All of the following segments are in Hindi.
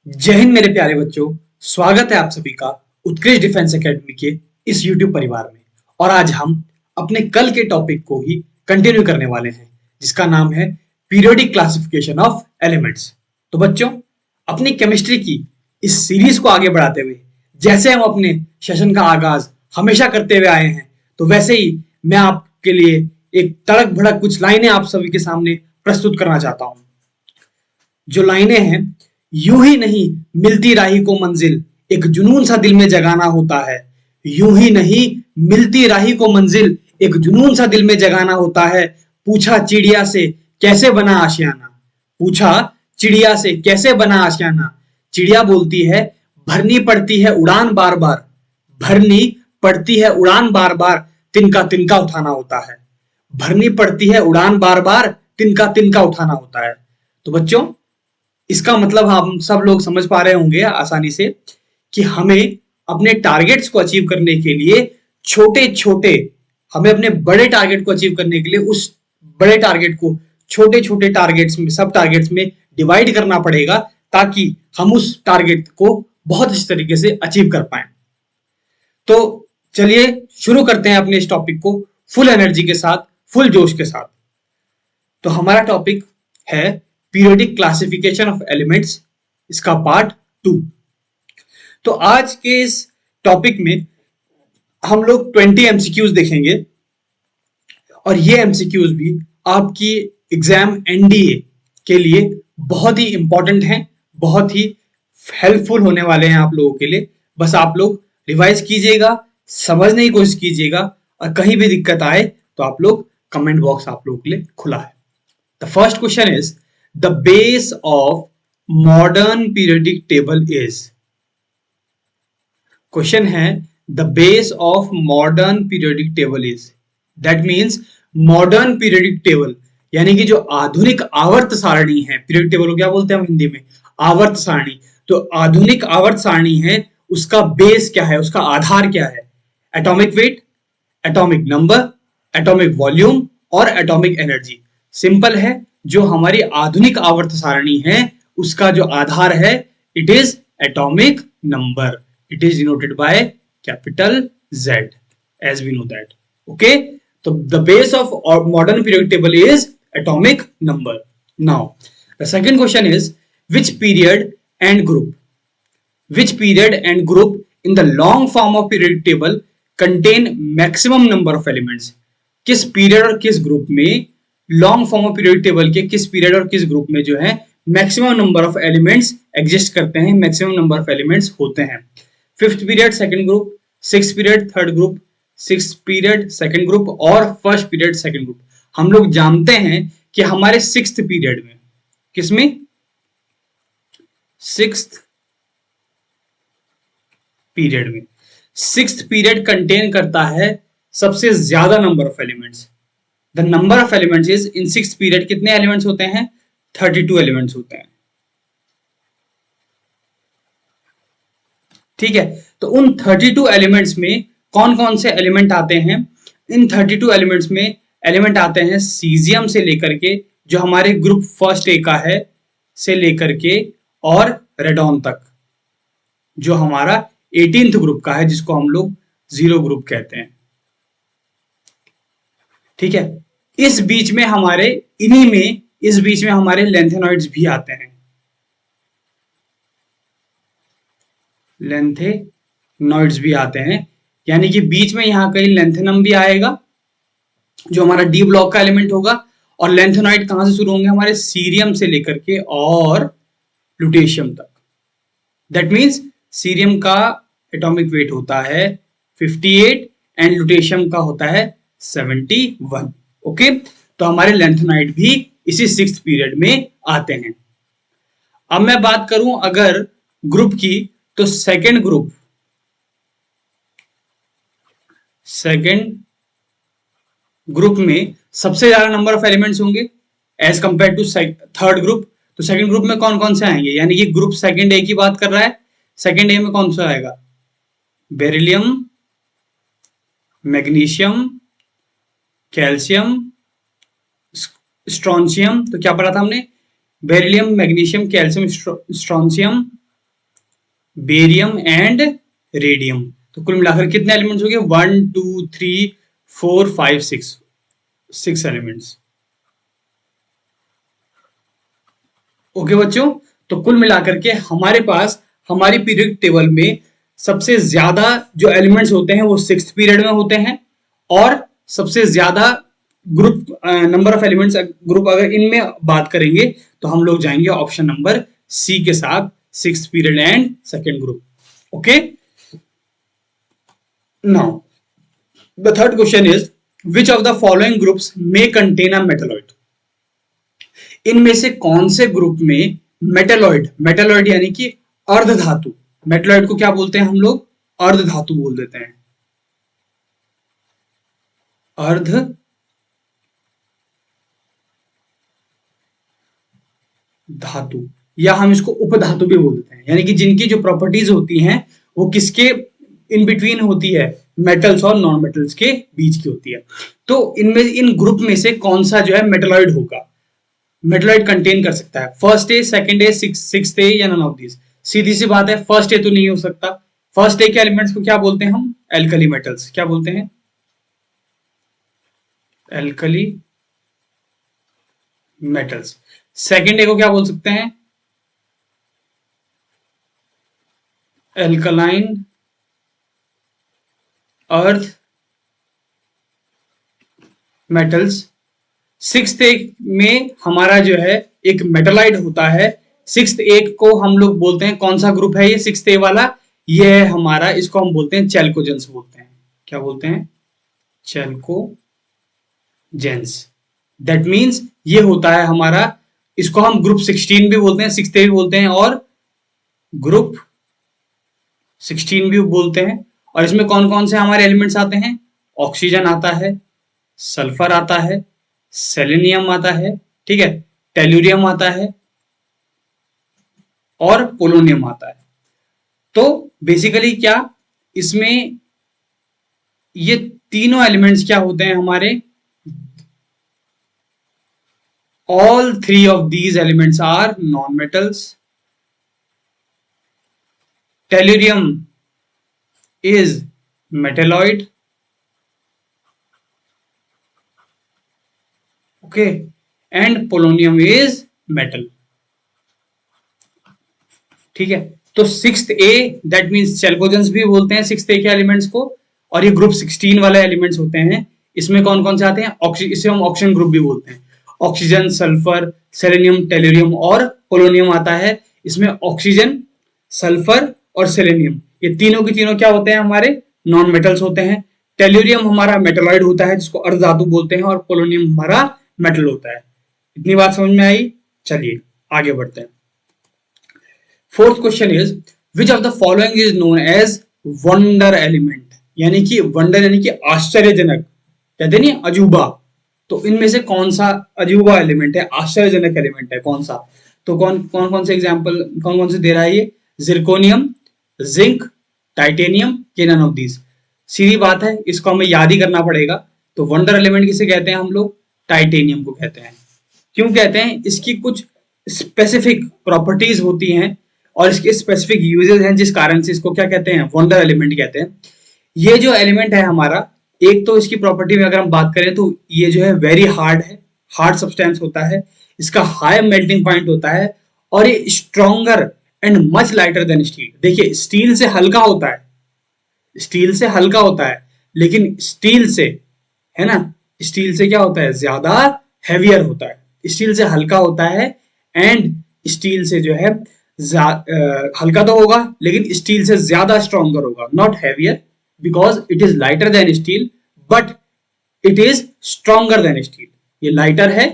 जय हिंद मेरे प्यारे बच्चों। स्वागत है आप सभी का उत्कृष्ट डिफेंस एकेडमी के इस यूट्यूब परिवार में। और आज हम अपने कल के टॉपिक को ही कंटिन्यू करने वाले हैं, जिसका नाम है पीरियोडिक क्लासिफिकेशन ऑफ एलिमेंट्स। तो बच्चों, अपनी केमिस्ट्री की इस सीरीज को आगे बढ़ाते हुए जैसे हम अपने सेशन का आगाज हमेशा करते हुए आए हैं, तो वैसे ही मैं आपके लिए एक तड़क भड़क कुछ लाइनें आप सभी के सामने प्रस्तुत करना चाहता हूं। जो लाइनें हैं, यूं ही नहीं मिलती राही को मंजिल, एक जुनून सा दिल में जगाना होता है। यूं ही नहीं मिलती राही को मंजिल, एक जुनून सा दिल में जगाना होता है। पूछा चिड़िया से कैसे बना आशियाना, पूछा चिड़िया से कैसे बना आशियाना। चिड़िया बोलती है भरनी पड़ती है उड़ान बार बार, भरनी पड़ती है उड़ान बार बार, तिनका तिनका उठाना होता है। भरनी पड़ती है उड़ान बार बार, तिनका तिनका उठाना होता है। तो बच्चों, इसका मतलब हम सब लोग समझ पा रहे होंगे आसानी से कि हमें अपने टारगेट्स को अचीव करने के लिए छोटे छोटे हमें अपने बड़े टारगेट को अचीव करने के लिए उस बड़े टारगेट को छोटे छोटे टारगेट्स में, सब टारगेट्स में डिवाइड करना पड़ेगा, ताकि हम उस टारगेट को बहुत अच्छी तरीके से अचीव कर पाए। तो चलिए शुरू करते हैं अपने इस टॉपिक को फुल एनर्जी के साथ, फुल जोश के साथ। तो हमारा टॉपिक है पीरियोडिक क्लासिफिकेशन ऑफ एलिमेंट्स, इसका पार्ट 2। तो आज के इस टॉपिक में हम लोग 20 एमसीक्यूज देखेंगे, और ये एमसीक्यूज भी आपकी एग्जाम एनडीए के लिए बहुत ही इंपॉर्टेंट हैं, बहुत ही हेल्पफुल होने वाले हैं आप लोगों के लिए। बस आप लोग रिवाइज कीजिएगा, समझने की कोशिश कीजिएगा, और कहीं भी दिक्कत आए तो आप लोग कमेंट बॉक्स आप लोगों के लिए खुला है। The first question is the base of modern periodic table is. Question है the base of modern periodic table is, that means modern periodic table यानी कि जो आधुनिक आवर्त सारणी है। पीरियोडिक टेबल को क्या बोलते हैं हम हिंदी में? आवर्त सारणी। तो आधुनिक आवर्त सारणी है, उसका बेस क्या है, उसका आधार क्या है? Atomic weight, atomic number, atomic volume और एटॉमिक एनर्जी। सिंपल है, जो हमारी आधुनिक आवर्त सारणी है उसका जो आधार है, it is atomic number. It is denoted by capital Z, as we know that. Okay, so the base of modern periodic table is atomic number. Now the second question is which period and group in the long form of periodic table contain maximum number of elements? किस पीरियड और किस ग्रुप में long form of periodic table के किस पीरियड और किस ग्रुप में जो है maximum number of elements exist करते हैं, मैक्सिमम नंबर ऑफ एलिमेंट्स होते हैं? Fifth period second group, sixth period third group, sixth period second group और फर्स्ट पीरियड सेकंड ग्रुप। हम लोग जानते हैं कि हमारे सिक्स्थ पीरियड में, किसमें? सिक्स्थ पीरियड में। सिक्स्थ पीरियड कंटेन करता है सबसे ज्यादा number of elements. The number of elements is, in sixth period कितने एलिमेंट्स होते हैं? 32 एलिमेंट्स होते हैं। ठीक है, तो उन 32 एलिमेंट्स में कौन कौन से एलिमेंट आते हैं? इन 32 एलिमेंट्स में एलिमेंट आते हैं सीजियम से लेकर के, जो हमारे ग्रुप फर्स्ट ए का है, से लेकर के और रेडॉन तक, जो हमारा 18th ग्रुप का है, जिसको हम लोग जीरो ग्रुप कहते हैं। ठीक है, इस बीच में हमारे इस बीच में हमारे लेंथेनॉइड्स भी आते हैं। लेंथेनॉइड्स भी आते हैं, यानी कि बीच में यहां कहीं लेंथेनम भी आएगा, जो हमारा डी ब्लॉक का एलिमेंट होगा। और लेंथेनॉइड कहां से शुरू होंगे? हमारे सीरियम से लेकर के और लुटेशियम तक। दैट मीन्स सीरियम का एटॉमिक वेट होता है 58 एंड लुटेशियम का होता है 71। ओके, तो हमारे लेंथेनॉइड भी इसी सिक्स्थ पीरियड में आते हैं। अब मैं बात करूं अगर ग्रुप की, तो सेकेंड ग्रुप में सबसे ज्यादा नंबर ऑफ एलिमेंट्स होंगे as compare to third group. तो सेकेंड ग्रुप में कौन कौन से आएंगे? यानी कि ग्रुप सेकेंड ए की बात कर रहा है। सेकेंड ए में कौन सा आएगा? Beryllium, magnesium, calcium, strontium. तो क्या पढ़ा था हमने? Beryllium, magnesium, calcium, strontium barium and radium. तो कुल मिलाकर कितने एलिमेंट्स हो गए? 1 2 3 4 5 6, 6 एलिमेंट्स। ओके बच्चों, तो कुल मिलाकर के हमारे पास हमारी पीरियड टेबल में सबसे ज्यादा जो एलिमेंट्स होते हैं वो 6th पीरियड में होते हैं, और सबसे ज्यादा group number of elements group अगर इनमें बात करेंगे तो हम लोग जाएंगे ऑप्शन नंबर सी के साथ, 6th period and second group. Okay, now the third question is which of the following groups may contain a metalloid. इनमें से कौन से ग्रुप में मेटेलॉइड, मेटेलॉइड यानी कि अर्ध धातु, मेटेलॉइड को क्या बोलते हैं हम लोग? अर्ध धातु बोल देते हैं, अर्ध धातु, या हम इसको उपधातु भी बोल देते हैं, यानी कि जिनकी जो प्रॉपर्टीज होती हैं वो किसके इन बिटवीन होती है? मेटल्स और नॉन मेटल्स के बीच की होती है। तो इनमें इन ग्रुप में से कौन सा जो है मेटेलॉइड होगा, मेटलॉइड कंटेन कर सकता है? First A, second A, sixth A, या नन ऑफ दिस? सीधी सी बात है, फर्स्ट ए तो नहीं हो सकता। फर्स्ट ए के एलिमेंट्स को क्या बोलते हैं हम? Alkali metals. क्या बोलते हैं? Alkali metals. सेकंड ए को क्या बोल सकते हैं? Alkaline earth metals. सिक्स्थ ए में हमारा जो है एक मेटलाइड होता है। सिक्स्थ ए को हम लोग बोलते हैं, कौन सा ग्रुप है ये सिक्स्थ ए वाला? ये है हमारा, इसको हम बोलते हैं चैल्कोजेंस बोलते हैं। क्या बोलते हैं? चैल्कोजेंस। दैट मीन्स ये होता है हमारा, इसको हम ग्रुप 16 भी बोलते हैं, सिक्स्थ ए भी बोलते हैं और ग्रुप 16 भी बोलते हैं। और इसमें कौन कौन से हमारे एलिमेंट्स आते हैं? ऑक्सीजन आता है, सल्फर आता है, सेलेनियम आता है, ठीक है, टेल्यूरियम आता है और पोलोनियम आता है। तो बेसिकली क्या इसमें ये तीनों एलिमेंट्स क्या होते हैं हमारे? All three of these elements are non metals. Tellurium is metalloid, okay, and polonium is metal। ठीक है, तो सिक्स्थ ए दैट मींस चैल्कोजेंस भी बोलते हैं सिक्स्थ ए के एलिमेंट्स को, और ये ग्रुप 16 वाले एलिमेंट्स होते हैं। इसमें कौन कौन से आते हैं? इसे हम ऑक्सीजन ग्रुप भी बोलते हैं। ऑक्सीजन, सल्फर, सेलेनियम, टेल्यूरियम और पोलोनियम आता है। इसमें ऑक्सीजन, सल्फर और सेलेनियम ये तीनों के तीनों क्या होते हैं? हमारे नॉन मेटल्स होते हैं। टेल्यूरियम हमारा मेटलॉइड होता है जिसको अर्धधातु बोलते हैं, और पोलोनियम हमारा मेटल होता है। इतनी बात समझ में आई? चलिए आगे बढ़ते हैं। Fourth question is which of the following is known as wonder element, यानी कि वंडर यानी कि आश्चर्यजनक, कहते नहीं अजूबा। तो इनमें से कौन सा अजूबा एलिमेंट है, आश्चर्यजनक एलिमेंट है, कौन सा? तो कौन कौन कौन से एग्जांपल कौन कौन से दे रहा है ये? जिरकोनियम, जिंक, टाइटेनियम, के नन ऑफ दीज? सीधी बात है, इसको हमें याद ही करना पड़ेगा। तो वंडर एलिमेंट किसे कहते हैं हम लोग? टाइटेनियम को कहते हैं। क्यों कहते हैं? इसकी कुछ स्पेसिफिक प्रॉपर्टीज होती हैं और इसके स्पेसिफिक यूजेस हैं, जिस कारण से इसको क्या कहते हैं? वंडर एलिमेंट कहते हैं। ये जो एलिमेंट है हमारा, एक तो इसकी प्रॉपर्टी में अगर हम बात करें तो ये जो है वेरी हार्ड है, हार्ड सब्सटेंस होता है, इसका हाई मेल्टिंग पॉइंट होता है, और ये stronger and much lighter than steel. देखिए स्टील से हल्का होता है, स्टील से हल्का होता है, लेकिन स्टील से, है ना, स्टील से क्या होता है? ज्यादा हैवियर होता है। स्टील से हल्का होता है, एंड स्टील से जो है हल्का तो होगा लेकिन स्टील से ज्यादा स्ट्रॉन्गर होगा, not heavier, because it is lighter than still but it is stronger than steel. ये लाइटर है,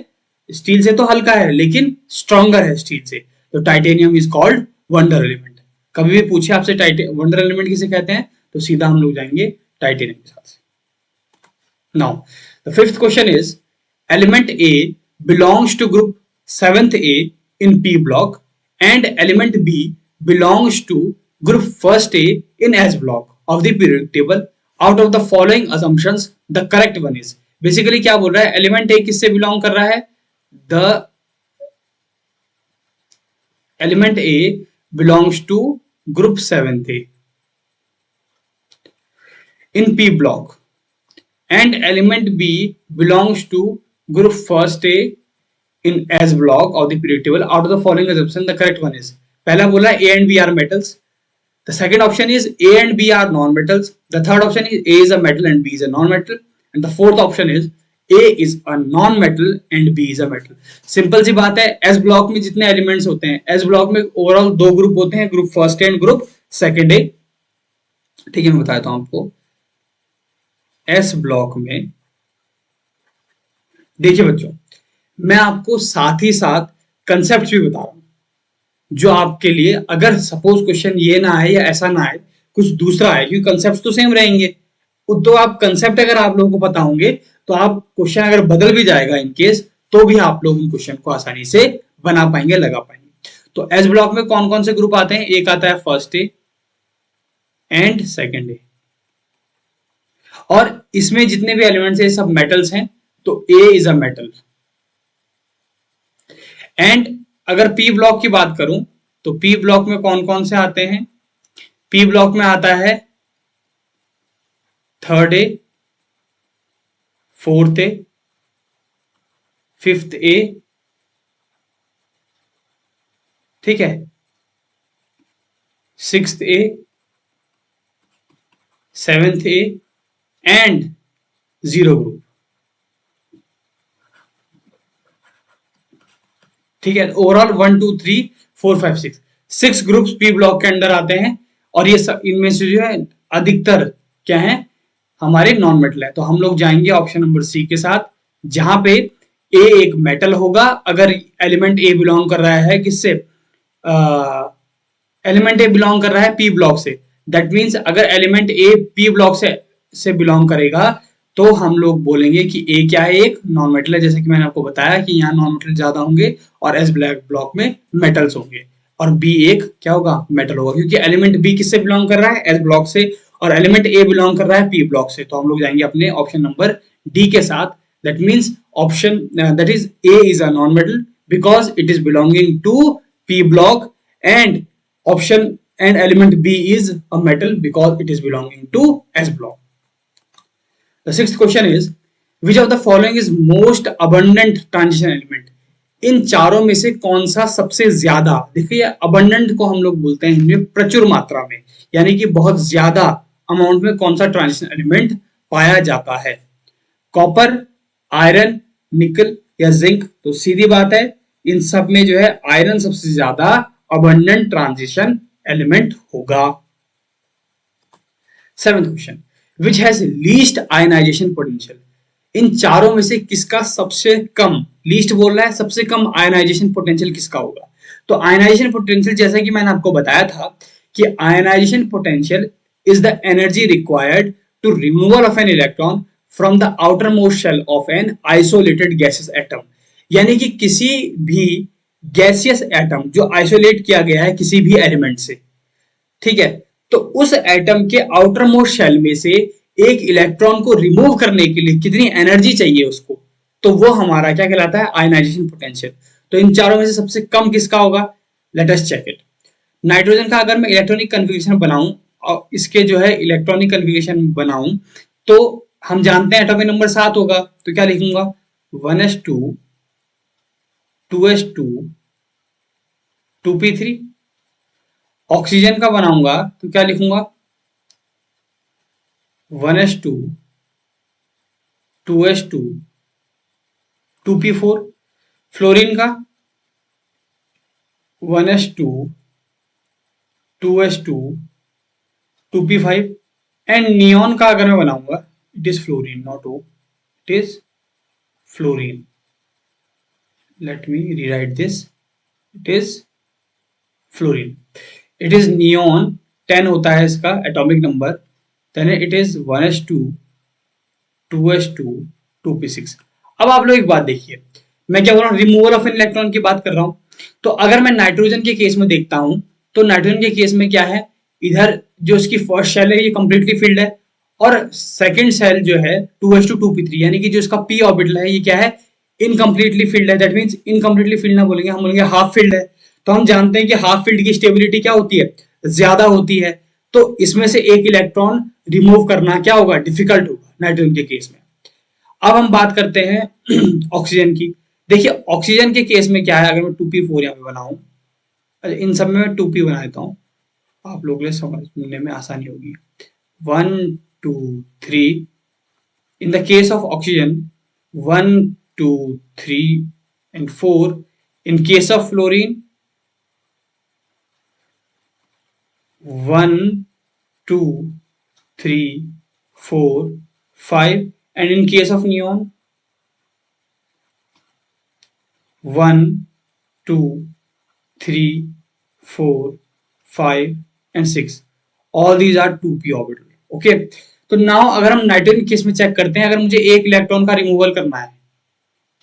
स्टील से तो हल्का है लेकिन स्ट्रॉन्गर है स्टील से। तो titanium is called wonder element. कभी भी पूछे आपसे वंडर एलिमेंट किसे कहते हैं, तो सीधा हम लोग जाएंगे टाइटेनियम के साथ। Now the fifth question is element A belongs to group 7th A in P block and element B belongs to group 1st A in S block of the periodic table. Out of the following assumptions, the correct one is। Basically क्या बोल रहा है? एलिमेंट ए किससे बिलोंग कर रहा है? The element A belongs to group 7th A in P block and element B belongs to group first A in S block of the periodic table. Out of the following assumption the correct one is, पहला बोला A and B are metals. The second option is A and B are non-metals. The third option is A is a metal and B is a non-metal. And the fourth option is A is a non-metal and B is a metal. Simple सी बात है, S ब्लॉक में जितने एलिमेंट्स होते हैं, S ब्लॉक में ओवरऑल दो ग्रुप होते हैं, group first and group second A. ठीक है, मैं बताता हूं आपको. S ब्लॉक में देखिए बच्चों, मैं आपको साथ ही साथ कंसेप्ट भी बता रहा हूं जो आपके लिए, अगर सपोज क्वेश्चन ये ना आए या ऐसा ना आए, कुछ दूसरा आए, क्योंकि कंसेप्ट तो सेम रहेंगे, तो आप कंसेप्ट अगर आप लोगों को पता होंगे तो आप क्वेश्चन अगर बदल भी जाएगा इन केस, तो भी आप लोग उन क्वेश्चन को आसानी से बना पाएंगे, लगा पाएंगे. तो एस ब्लॉक में कौन कौन से ग्रुप आते हैं? एक आता है फर्स्ट ए एंड सेकेंड ए, और इसमें जितने भी एलिमेंट्स है सब मेटल्स हैं, तो ए इज अ मेटल. एंड अगर पी ब्लॉक की बात करूं तो पी ब्लॉक में कौन कौन से आते हैं? पी ब्लॉक में आता है third A, fourth A, fifth A, ठीक है, sixth A, seventh A and zero group. ठीक है, ओवरऑल 1 2 3 4 5 6 6 ग्रुप्स पी ब्लॉक के अंदर आते हैं, और ये सब इनमें से जो है अधिकतर क्या है? हमारे नॉन मेटल है. तो हम लोग जाएंगे ऑप्शन नंबर सी के साथ, जहां पे ए एक मेटल होगा अगर एलिमेंट ए बिलोंग कर रहा है किससे? एलिमेंट ए बिलोंग कर रहा है पी ब्लॉक से. दैट मीन्स अगर एलिमेंट ए पी ब्लॉक से बिलोंग करेगा तो हम लोग बोलेंगे कि ए क्या है? एक नॉन मेटल है, जैसे कि मैंने आपको बताया कि यहाँ नॉन मेटल ज्यादा होंगे और एस ब्लॉक में मेटल्स होंगे, और बी एक क्या होगा? मेटल होगा, क्योंकि एलिमेंट बी किससे बिलोंग कर रहा है? एस ब्लॉक से, और एलिमेंट ए बिलोंग कर रहा है पी ब्लॉक से. तो हम लोग जाएंगे अपने ऑप्शन नंबर डी के साथ. That means option that is A is a non metal because it is belonging to P block, and option and element B is a metal because it is belonging to S block. The sixth question is, which of the following is most abundant transition element? इन चारों में से कौन सा सबसे ज्यादा, देखिए abundant को हम लोग बोलते हैं इनमें प्रचुर मात्रा में, यानी कि बहुत ज्यादा अमाउंट में कौन सा ट्रांजिशन एलिमेंट पाया जाता है? कॉपर, आयरन, निकल या जिंक? तो सीधी बात है, इन सब में जो है आयरन सबसे ज्यादा abundant ट्रांजिशन एलिमेंट होगा. Seventh question, which has least ionization potential? इन चारों में से किसका सबसे कम, लीस्ट बोल रहा है, सबसे कम आयनाइजेशन पोटेंशियल किसका होगा? तो आयनाइजेशन पोटेंशियल, जैसा कि मैंने आपको बताया था कि ionisation potential is the energy required to removal of an electron from the outermost shell of an isolated gaseous atom. यानी कि किसी भी गैसियस एटम जो आइसोलेट किया गया है किसी भी एलिमेंट से, ठीक है, तो उस एटम के आउटर मोस्ट शेल में से एक इलेक्ट्रॉन को रिमूव करने के लिए कितनी एनर्जी चाहिए उसको, तो वो हमारा क्या कहलाता है? Ionisation potential. तो इन चारों में से सबसे कम किसका होगा? Let us check it. Nitrogen का अगर मैं इलेक्ट्रॉनिक कन्फिगरेशन बनाऊं और इसके जो है इलेक्ट्रॉनिक कन्फिगरेशन बनाऊं, तो हम जानते हैं एटॉमिक नंबर 7 होगा, तो क्या लिखूंगा? 1s2 2s2 2p3. ऑक्सीजन का बनाऊंगा तो क्या लिखूंगा? 1s2 2s2 2p4. फ्लोरीन का 1s2 2s2 2p5. And neon का अगर मैं बनाऊंगा, it is fluorine, not oh, it is fluorine. Let me rewrite this, it is fluorine. It is neon, 10 होता है इसका atomic number, then it is 1s2 2s2 2p6. अब आप लोग एक बात देखिए, मैं क्या बोल रहा हूँ? रिमूवल ऑफ एन इलेक्ट्रॉन की बात कर रहा हूँ. तो अगर मैं नाइट्रोजन के केस में देखता हूं, तो नाइट्रोजन के केस में क्या है? इधर जो इसकी फर्स्ट शेल है ये कंप्लीटली फिल्ड है, और सेकंड शेल जो है 2s2 2p3, यानी कि जो इसका p ऑर्बिटल है ये क्या है? इनकम्प्लीटली फिल्ड है. दैट मींस इनकम्प्लीटली फिल्ड ना बोलेंगे, हम बोलेंगे हाफ फिल्ड है. तो हम जानते हैं कि हाफ फील्ड की स्टेबिलिटी क्या होती है? ज्यादा होती है, तो इसमें से एक इलेक्ट्रॉन रिमूव करना क्या होगा, डिफिकल्ट होगा नाइट्रोजन के केस में। अब हम बात करते हैं ऑक्सीजन की। देखिए ऑक्सीजन के केस में क्या है, अगर मैं 2p4 यहाँ पे बनाऊं, इन सब में मैं 2p बना देता हूँ, आप लोग के लिए समझने में आसानी होगी। 1 2 3, in the case of oxygen 1 2 3 and 4, in case of fluorine 1 2 3 4 5, and in case of neon 1 2 3 4 5 and 6, all these are 2p orbital। Okay, तो नाउ अगर हम नाइट्रोजन केस में चेक करते हैं, अगर मुझे एक इलेक्ट्रॉन का रिमूवल करना है,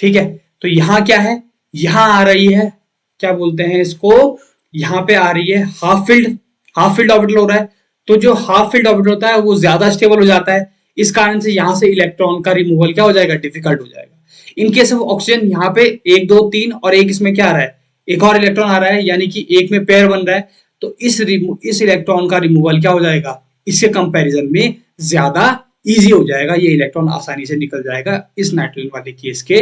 ठीक है, तो यहां क्या है, यहां आ रही है, क्या बोलते हैं इसको, यहां पे आ रही है हाफ फील्ड ऑर्बिटल हो रहा है। तो जो हाफ फील्ड ऑर्बिटल होता है वो ज्यादा स्टेबल हो जाता है, इस कारण से यहां से इलेक्ट्रॉन का रिमूवल क्या हो जाएगा, डिफिकल्ट हो जाएगा। इन केस ऑफ ऑक्सीजन यहाँ पे 1 2 3 और एक इसमें क्या आ रहा है, एक और इलेक्ट्रॉन आ रहा है, यानी कि एक में पेयर बन रहा है, तो इस इलेक्ट्रॉन का रिमूवल क्या हो जाएगा, इसके कंपैरिजन में ज्यादा इजी हो जाएगा, ये इलेक्ट्रॉन आसानी से निकल जाएगा इस नाइट्रोजन वाले केस के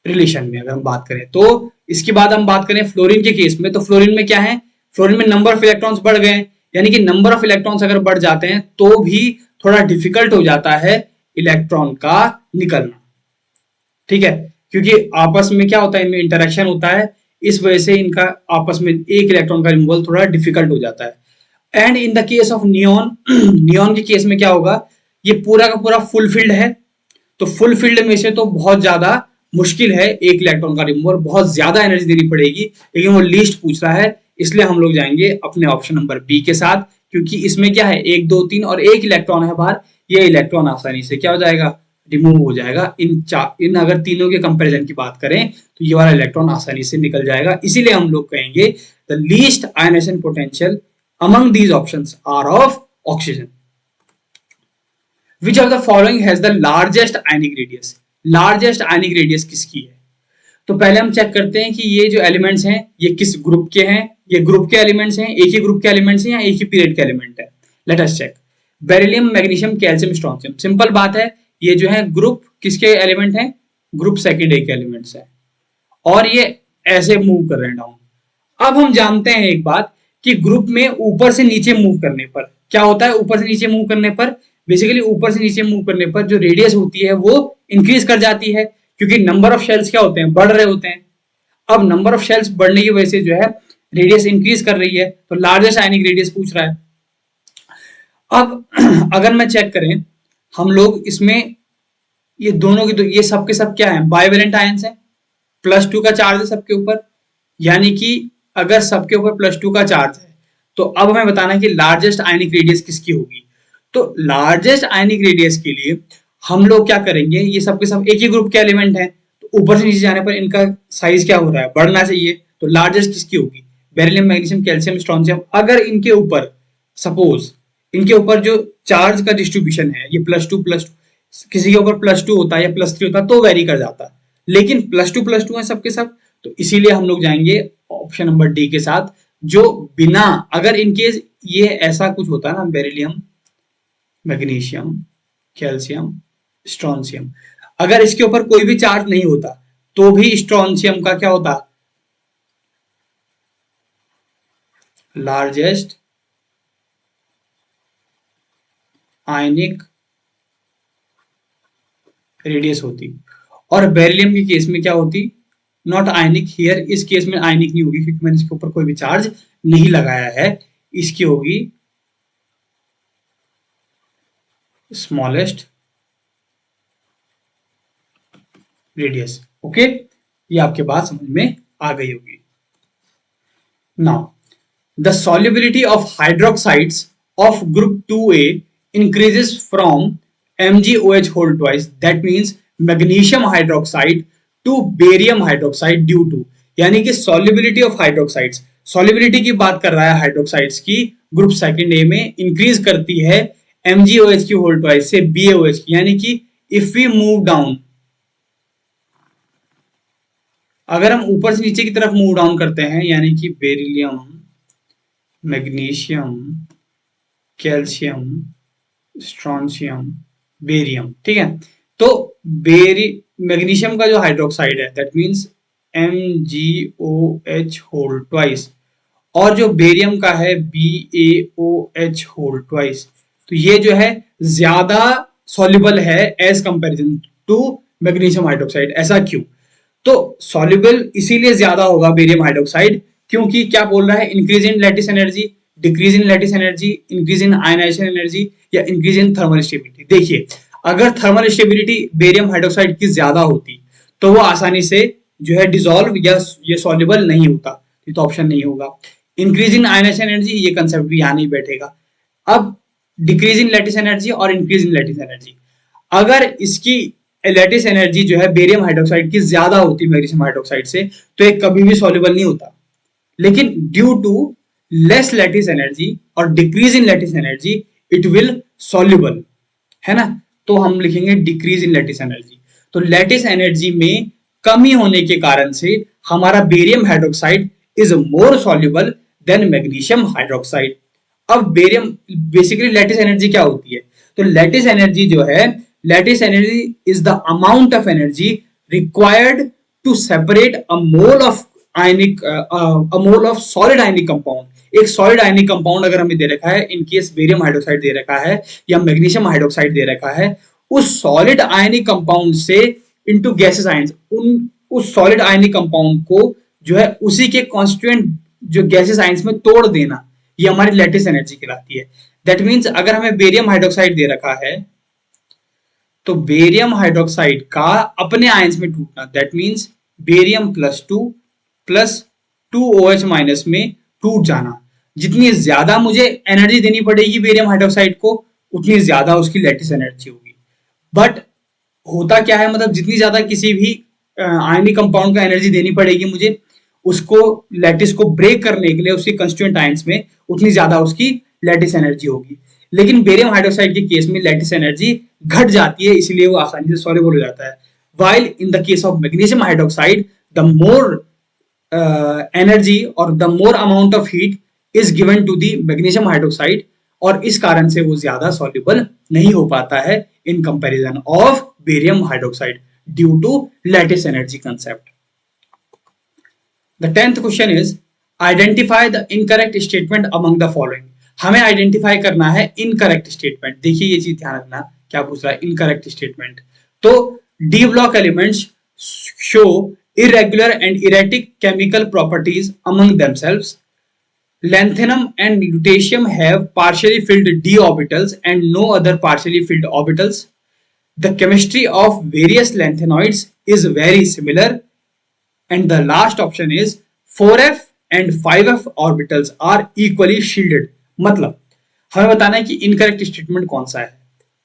रिलेशन में। अगर हम बात करें तो इसके बाद हम बात करें फ्लोरीन के केस में, तो फ्लोरीन में क्या है, फ्लोरीन में नंबर ऑफ इलेक्ट्रॉन्स बढ़ गए, यानी कि नंबर ऑफ इलेक्ट्रॉन्स अगर बढ़ जाते हैं तो भी थोड़ा डिफिकल्ट हो जाता है इलेक्ट्रॉन का निकलना, ठीक है, क्योंकि आपस में क्या होता है, इनमें इंटरेक्शन होता है, इस वजह से इनका आपस में एक इलेक्ट्रॉन का रिमूवल थोड़ा डिफिकल्ट हो जाता है। And in the case of neon, neon के केस में क्या होगा, ये पूरा का पूरा फुल फील्ड है, तो फुल फील्ड में से तो बहुत ज्यादा मुश्किल है एक इलेक्ट्रॉन का रिमूवल, बहुत ज्यादा एनर्जी देनी पड़ेगी, लेकिन वो लीस्ट पूछ रहा है, इसलिए हम लोग जाएंगे अपने ऑप्शन नंबर बी के साथ, क्योंकि इसमें क्या है 1 2 3 और एक इलेक्ट्रॉन है बाहर, ये इलेक्ट्रॉन आसानी से क्या हो जाएगा, रिमूव हो जाएगा। इन अगर तीनों के कंपैरिजन की बात करें तो ये वाला इलेक्ट्रॉन आसानी से निकल जाएगा, इसीलिए हम लोग कहेंगे the least ionisation potential among these options are of oxygen. Which of the following has the largest ionic radius? Largest ionic radius किसकी है? तो पहले हम चेक करते हैं कि ये जो एलिमेंट्स हैं ये किस ग्रुप के हैं, ये ग्रुप के एलिमेंट्स हैं, एक ही ग्रुप के एलिमेंट्स हैं या एक ही पीरियड के एलिमेंट है। Let us check. Beryllium, magnesium, calcium, strontium, simple बात है, ये जो है ग्रुप किसके एलिमेंट हैं, ग्रुप सेकेंड ए के एलिमेंट्स हैं, और ये ऐसे मूव कर रहे हैं डाउन। अब हम जानते हैं एक बात कि ग्रुप में ऊपर से नीचे मूव करने पर क्या होता है, ऊपर से नीचे मूव करने पर बेसिकली ऊपर से नीचे मूव करने पर जो रेडियस होती है वो इंक्रीज कर जाती है, क्योंकि नंबर ऑफ शेल्स क्या होते हैं, बढ़ रहे होते हैं। अब नंबर ऑफ शेल्स बढ़ने की वजह से जो है रेडियस इंक्रीज कर रही है, तो लार्जेस्ट आयनिक रेडियस पूछ रहा है। अब अगर मैं चेक करें हम लोग इसमें, ये दोनों की ये सब के सब क्या है, बाइवेलेंट आयंस है, +2 का चार्ज है सबके ऊपर, यानी कि अगर सबके ऊपर +2 का चार्ज है तो अब हमें बताना है कि लार्जेस्ट आयनिक रेडियस किसकी होगी। तो लार्जेस्ट आयनिक रेडियस के लिए हम लोग क्या करेंगे, ये सब के सब एक ही ग्रुप के एलिमेंट हैं, तो ऊपर से नीचे जाने पर इनका साइज क्या हो रहा है, बढ़ना चाहिए, तो लार्जेस्ट किसकी होगी, बेरिलियम, मैग्नीशियम, कैल्शियम, स्ट्रोंशियम। अगर इनके ऊपर सपोज इनके ऊपर जो चार्ज का डिस्ट्रीब्यूशन है ये +2 किसी के ऊपर +2 होता है या +3 होता है तो वेरी कर जाता है, लेकिन +2 है सबके सब, तो इसीलिए हम लोग जाएंगे ऑप्शन नंबर डी के साथ, जो बिना, अगर इनकेस ये ऐसा कुछ होता है ना, बेरिलियम, मैग्नीशियम, कैल्शियम, स्ट्रोंशियम, अगर इसके ऊपर कोई भी चार्ज नहीं होता तो भी स्ट्रोंशियम का क्या होता, लार्जेस्ट आयनिक रेडियस होती, और बेरिलियम के केस में क्या होती, नॉट आयनिक हियर, इस केस में आयनिक नहीं होगी क्योंकि मैंने इसके ऊपर कोई भी चार्ज नहीं लगाया है, इसकी होगी स्मॉलेस्ट रेडियस। ओके, ये आपके बात समझ में आ गई होगी। Now the solubility of hydroxides of group 2a increases from MgOH whole twice, that means magnesium hydroxide to barium hydroxide due to, यानी कि solubility of hydroxides, solubility की बात कर रहा है हाइड्रोक्साइड्स की, ग्रुप सेकेंड ए में इंक्रीज करती है MgOH की होल ट्वाइस से BaOH की, यानी कि इफ वी मूव डाउन, अगर हम ऊपर से नीचे की तरफ मूव डाउन करते हैं, यानी कि beryllium magnesium, calcium, strontium, barium. ठीक है, तो बेरी मैग्नीशियम का जो हाइड्रोक्साइड है that means MgOH whole twice, और जो बेरियम का है BaOH होल ट्वाइस। तो ये जो है ज्यादा सॉल्युबल है as comparison to magnesium hydroxide. ऐसा क्यों? तो सॉल्युबल इसीलिए ज्यादा होगा बेरियम हाइड्रोक्साइड, क्योंकि क्या बोल रहा है, increase in lattice energy, decrease in lattice energy, increase in ionisation energy या इंक्रीज इन थर्मल स्टेबिलिटी। देखिए, अगर थर्मल स्टेबिलिटी बेरियम हाइड्रोक्साइड की ज्यादा होती तो वो आसानी से जो है डिसॉल्व या ये सॉल्युबल नहीं होता, ये तो ऑप्शन नहीं होगा। इंक्रीज इन आयनाइजेशन एनर्जी, ये कंसेप्ट भी यहाँ नहीं बैठेगा। अब डिक्रीज इन लैटिस एनर्जी और इंक्रीज इन लैटिस एनर्जी, अगर इसकी लैटिस एनर्जी जो है बेरियम हाइड्रोक्साइड की ज्यादा होती मैग्नीशियम हाइड्रोक्साइड से, तो ये कभी भी सॉल्युबल नहीं होता। लेकिन due to less lattice energy और decrease in lattice energy it will soluble, है ना। तो हम लिखेंगे डिक्रीज इन लैटिस एनर्जी। तो लैटिस एनर्जी में कमी होने के कारण से हमारा barium hydroxide is more soluble than magnesium hydroxide. अब बेरियम बेसिकली लैटिस एनर्जी क्या होती है? तो लैटिस एनर्जी जो है, lattice energy is the amount of energy required to separate a mole of ionic a mole of solid ionic compound. एक सॉलिड आयनिक कंपाउंड अगर हमें दे रखा है, इन केस बेरियम हाइड्रोक्साइड दे रखा है या मैग्नीशियम हाइड्रोक्साइड दे रखा है, उस सॉलिड आयनिक कंपाउंड से इनटू गैसेस आयंस, उन उस सॉलिड आयनिक कंपाउंड को जो है उसी के कॉन्स्टिट्यूएंट जो गैसेस आयंस में तोड़ देना, ये हमारी लैटिस एनर्जी कहलाती है। दैट मीन्स अगर हमें बेरियम हाइड्रोक्साइड दे रखा है तो बेरियम हाइड्रोक्साइड का अपने आयंस में टूटना, that means barium plus two OH minus में टूट जाना। जितनी ज्यादा मुझे एनर्जी देनी पड़ेगी बेरियम हाइड्रोक्साइड को, उतनी ज्यादा उसकी लैटिस एनर्जी होगी। बट होता क्या है, मतलब जितनी ज्यादा किसी भी आयनिक कंपाउंड का एनर्जी देनी पड़ेगी मुझे, उसको लैटिस को ब्रेक करने के लिए उसके कंस्टिट्यूएंट आयंस में, उतनी ज्यादा उसकी लैटिस एनर्जी होगी। लेकिन बेरियम हाइड्रोक्साइड के केस में लैटिस एनर्जी घट जाती है, इसलिए वो आसानी से सॉल्युबल हो जाता है। while in the case of magnesium hydroxide the more energy or the more amount of heat is given to the magnesium hydroxide, और इस कारण से वो ज्यादा soluble नहीं हो पाता है in comparison of barium hydroxide due to lattice energy concept. The 10th question is identify the incorrect statement among the following. हमें आइडेंटिफाई करना है इनकरेक्ट स्टेटमेंट। देखिए ये चीज ध्यान रखना, क्या पूछ रहा है, इनकरेक्ट स्टेटमेंट। तो D block elements show irregular and erratic chemical properties among themselves. Lanthanum and lutetium have partially filled d orbitals and no other partially filled orbitals. The chemistry of various lanthanoids is very similar. And the last option is 4f and 5f orbitals are equally shielded. मतलब हमें बताना है कि इनकरेक्ट स्टेटमेंट कौन सा है।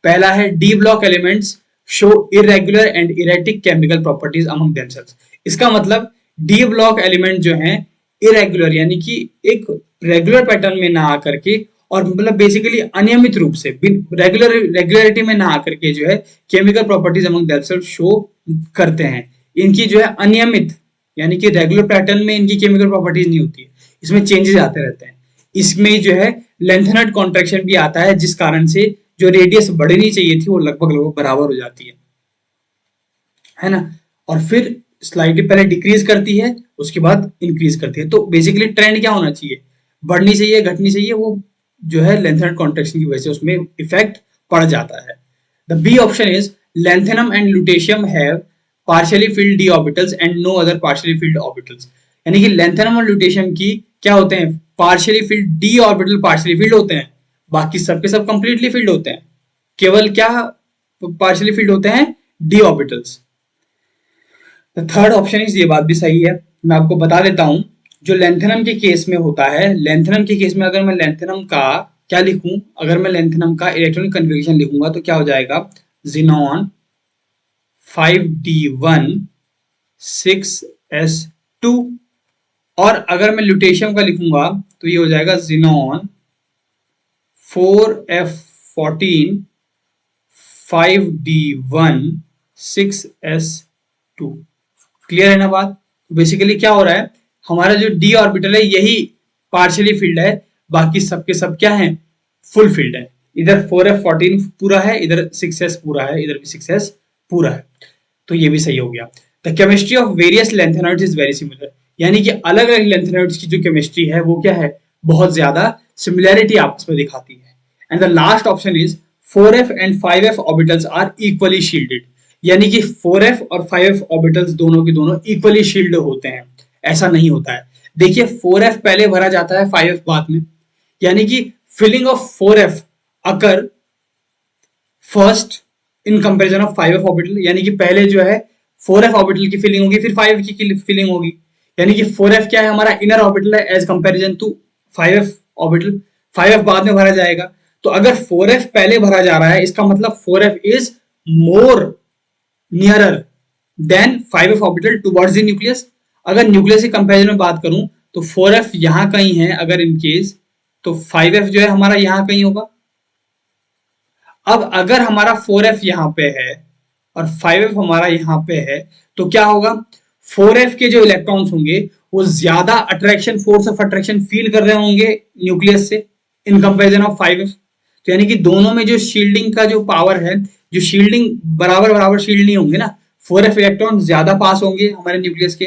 पहला है D block elements show irregular and erratic chemical properties among themselves. इसका मतलब डी ब्लॉक एलिमेंट जो हैं इरेगुलर, यानी कि एक रेगुलर पैटर्न में ना आकर के, और मतलब बेसिकली अनियमित रूप से रेगुलरिटी में ना आकर के जो है chemical properties among themselves show करते हैं। इनकी जो है अनियमित, यानी कि रेगुलर पैटर्न में इनकी केमिकल प्रॉपर्टीज नहीं होती है, इसमें चेंजेस आते रहते हैं। इसमें जो है लेंथेनट कॉन्ट्रैक्शन भी आता है, जिस कारण से जो रेडियस बढ़नी चाहिए थी वो लगभग बराबर हो जाती है ना। और फिर स्लाइडली पहले डिक्रीज करती है, उसके बाद इंक्रीज करती है। तो बेसिकली ट्रेंड क्या होना चाहिए, बढ़नी चाहिए घटनी चाहिए, वो जो है लेंथेनट कॉन्ट्रैक्शन की वजह से उसमें इफेक्ट पड़ जाता है। The B option is lanthanum and lutetium have partially filled d orbitals and no other partially filled orbitals. यानी कि lanthanum और lutetium की क्या होते हैं, partially filled d orbital partially filled होते हैं, बाकी सब के सब completely filled होते हैं, केवल क्या partially filled होते हैं, d orbitals. The third option is, ये बात भी सही है, मैं आपको बता देता हूं। जो lanthanum के केस में होता है, lanthanum के केस में अगर मैं lanthanum का क्या लिखूं, अगर मैं lanthanum का इलेक्ट्रॉनिक कन्फिगरेशन लिखूंगा तो क्या हो जाएगा, xenon 5d1 6s2, और अगर मैं lutetium का लिखूंगा तो ये हो जाएगा xenon 4f14 5d1 6s2। Clear है ना बात। बेसिकली क्या हो रहा है, हमारा जो d ऑर्बिटल है यही पार्शियली फिल्ड है, बाकी सबके सब क्या है, फुलफिल्ड है। इधर 4f14 पूरा है, इधर 6s पूरा है, इधर भी 6s पूरा है, तो ये भी सही हो गया। The chemistry of various lanthanoids is very similar, यानी कि अलग अलग लेंथेनॉइड्स की जो केमिस्ट्री है वो क्या है, बहुत ज्यादा सिमिलैरिटी आपस में दिखाती है। And the last option is 4f and 5f orbitals are equally shielded, यानी कि 4f और 5f ऑर्बिटल्स दोनों के दोनों इक्वली शील्ड होते हैं। ऐसा नहीं होता है। देखिए 4f पहले भरा जाता है, 5f बाद में, यानी कि filling of 4f occur first in comparison of 5f orbital, यानी कि पहले जो है 4f ऑर्बिटल की फिलिंग होगी, फिर 5f की फिलिंग होगी। यानी कि 4f क्या है, हमारा इनर ऑर्बिटल है as comparison to 5f orbital, 5f बाद में भरा जाएगा। तो अगर 4f पहले भरा जा रहा है, इसका मतलब 4f is more nearer than 5f orbital towards the nucleus. अगर न्यूक्लियस के कंपेरिजन में बात करूं तो 4f यहां कहीं है अगर इन केस, तो 5f जो है हमारा यहां कहीं होगा। अब अगर हमारा 4f यहां पे है और 5f हमारा यहां पे है, तो क्या होगा, 4f के जो इलेक्ट्रॉन्स होंगे वो ज्यादा attraction, force of attraction feel कर रहे होंगे न्यूक्लियस से इन कंपेरिजन ऑफ 5f। तो यानी कि दोनों में जो शील्डिंग का जो पावर है, जो शील्डिंग बराबर बराबर शील्ड नहीं होंगे ना, 4f इलेक्ट्रॉन ज्यादा पास होंगे हमारे न्यूक्लियस के,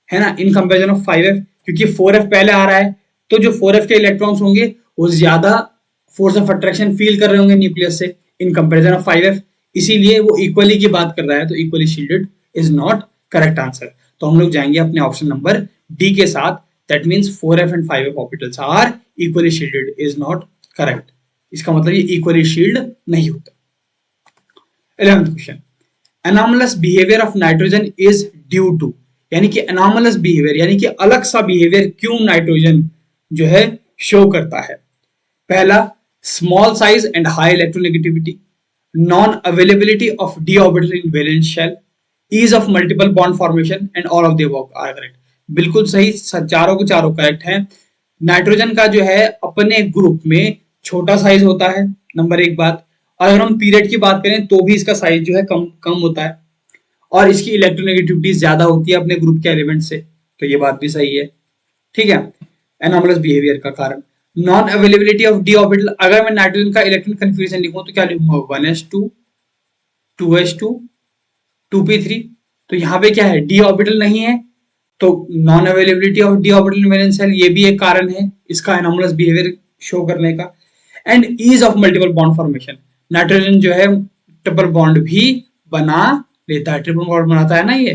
है ना, इन कंपेरिजन ऑफ 5f, क्योंकि 4f पहले आ रहा है। तो जो 4f के इलेक्ट्रॉन्स होंगे वो ज्यादा फोर्स ऑफ अट्रैक्शन फील कर रहे होंगे न्यूक्लियस से इन कंपेरिजन ऑफ 5f, इसीलिए वो इक्वली की बात कर रहा है। तो equally shielded is not correct answer. तो हम लोग जाएंगे अपने ऑप्शन नंबर डी के साथ, that means 4f and 5f orbitals are equally shielded is not correct. इसका मतलब ये इक्वली शील्ड नहीं होता। 11th question, anomalous behaviour of nitrogen is due to, यानी कि एनॉमलस बिहेवियर यानी कि अलग सा बिहेवियर क्यों नाइट्रोजन जो है शो करता है। पहला, small size and high electronegativity, non availability of d orbital in valence shell, ease of multiple bond formation and all of the above are correct. बिल्कुल सही, चारों के चारों करेक्ट हैं। नाइट्रोजन का जो है अपने ग्रुप में छोटा साइज होता है, नंबर एक बात। और अगर हम पीरियड की बात करें तो भी इसका साइज जो है कम कम होता है, और इसकी इलेक्ट्रोनेगेटिविटी ज्यादा होती है अपने ग्रुप के एलिमेंट से, तो ये बात भी सही है। ठीक है, एनॉमलस बिहेवियर का कारण। Non availability of d orbital, अगर मैं नाइट्रोजन का इलेक्ट्रॉन कन्फिग्रेशन लिखूं तो क्या लिखूंगा, 1s2 2s2 2p3। तो यहाँ पे क्या है, डी ऑर्बिटल नहीं है, तो non availability of d orbital in valence shell ये भी एक कारण है इसका एनॉमलस बिहेवियर शो करने का। And ease of multiple bond formation, nitrogen जो है ट्रिपल बॉन्ड भी बना लेता है, ट्रिपल बॉन्ड बनाता है ना ये,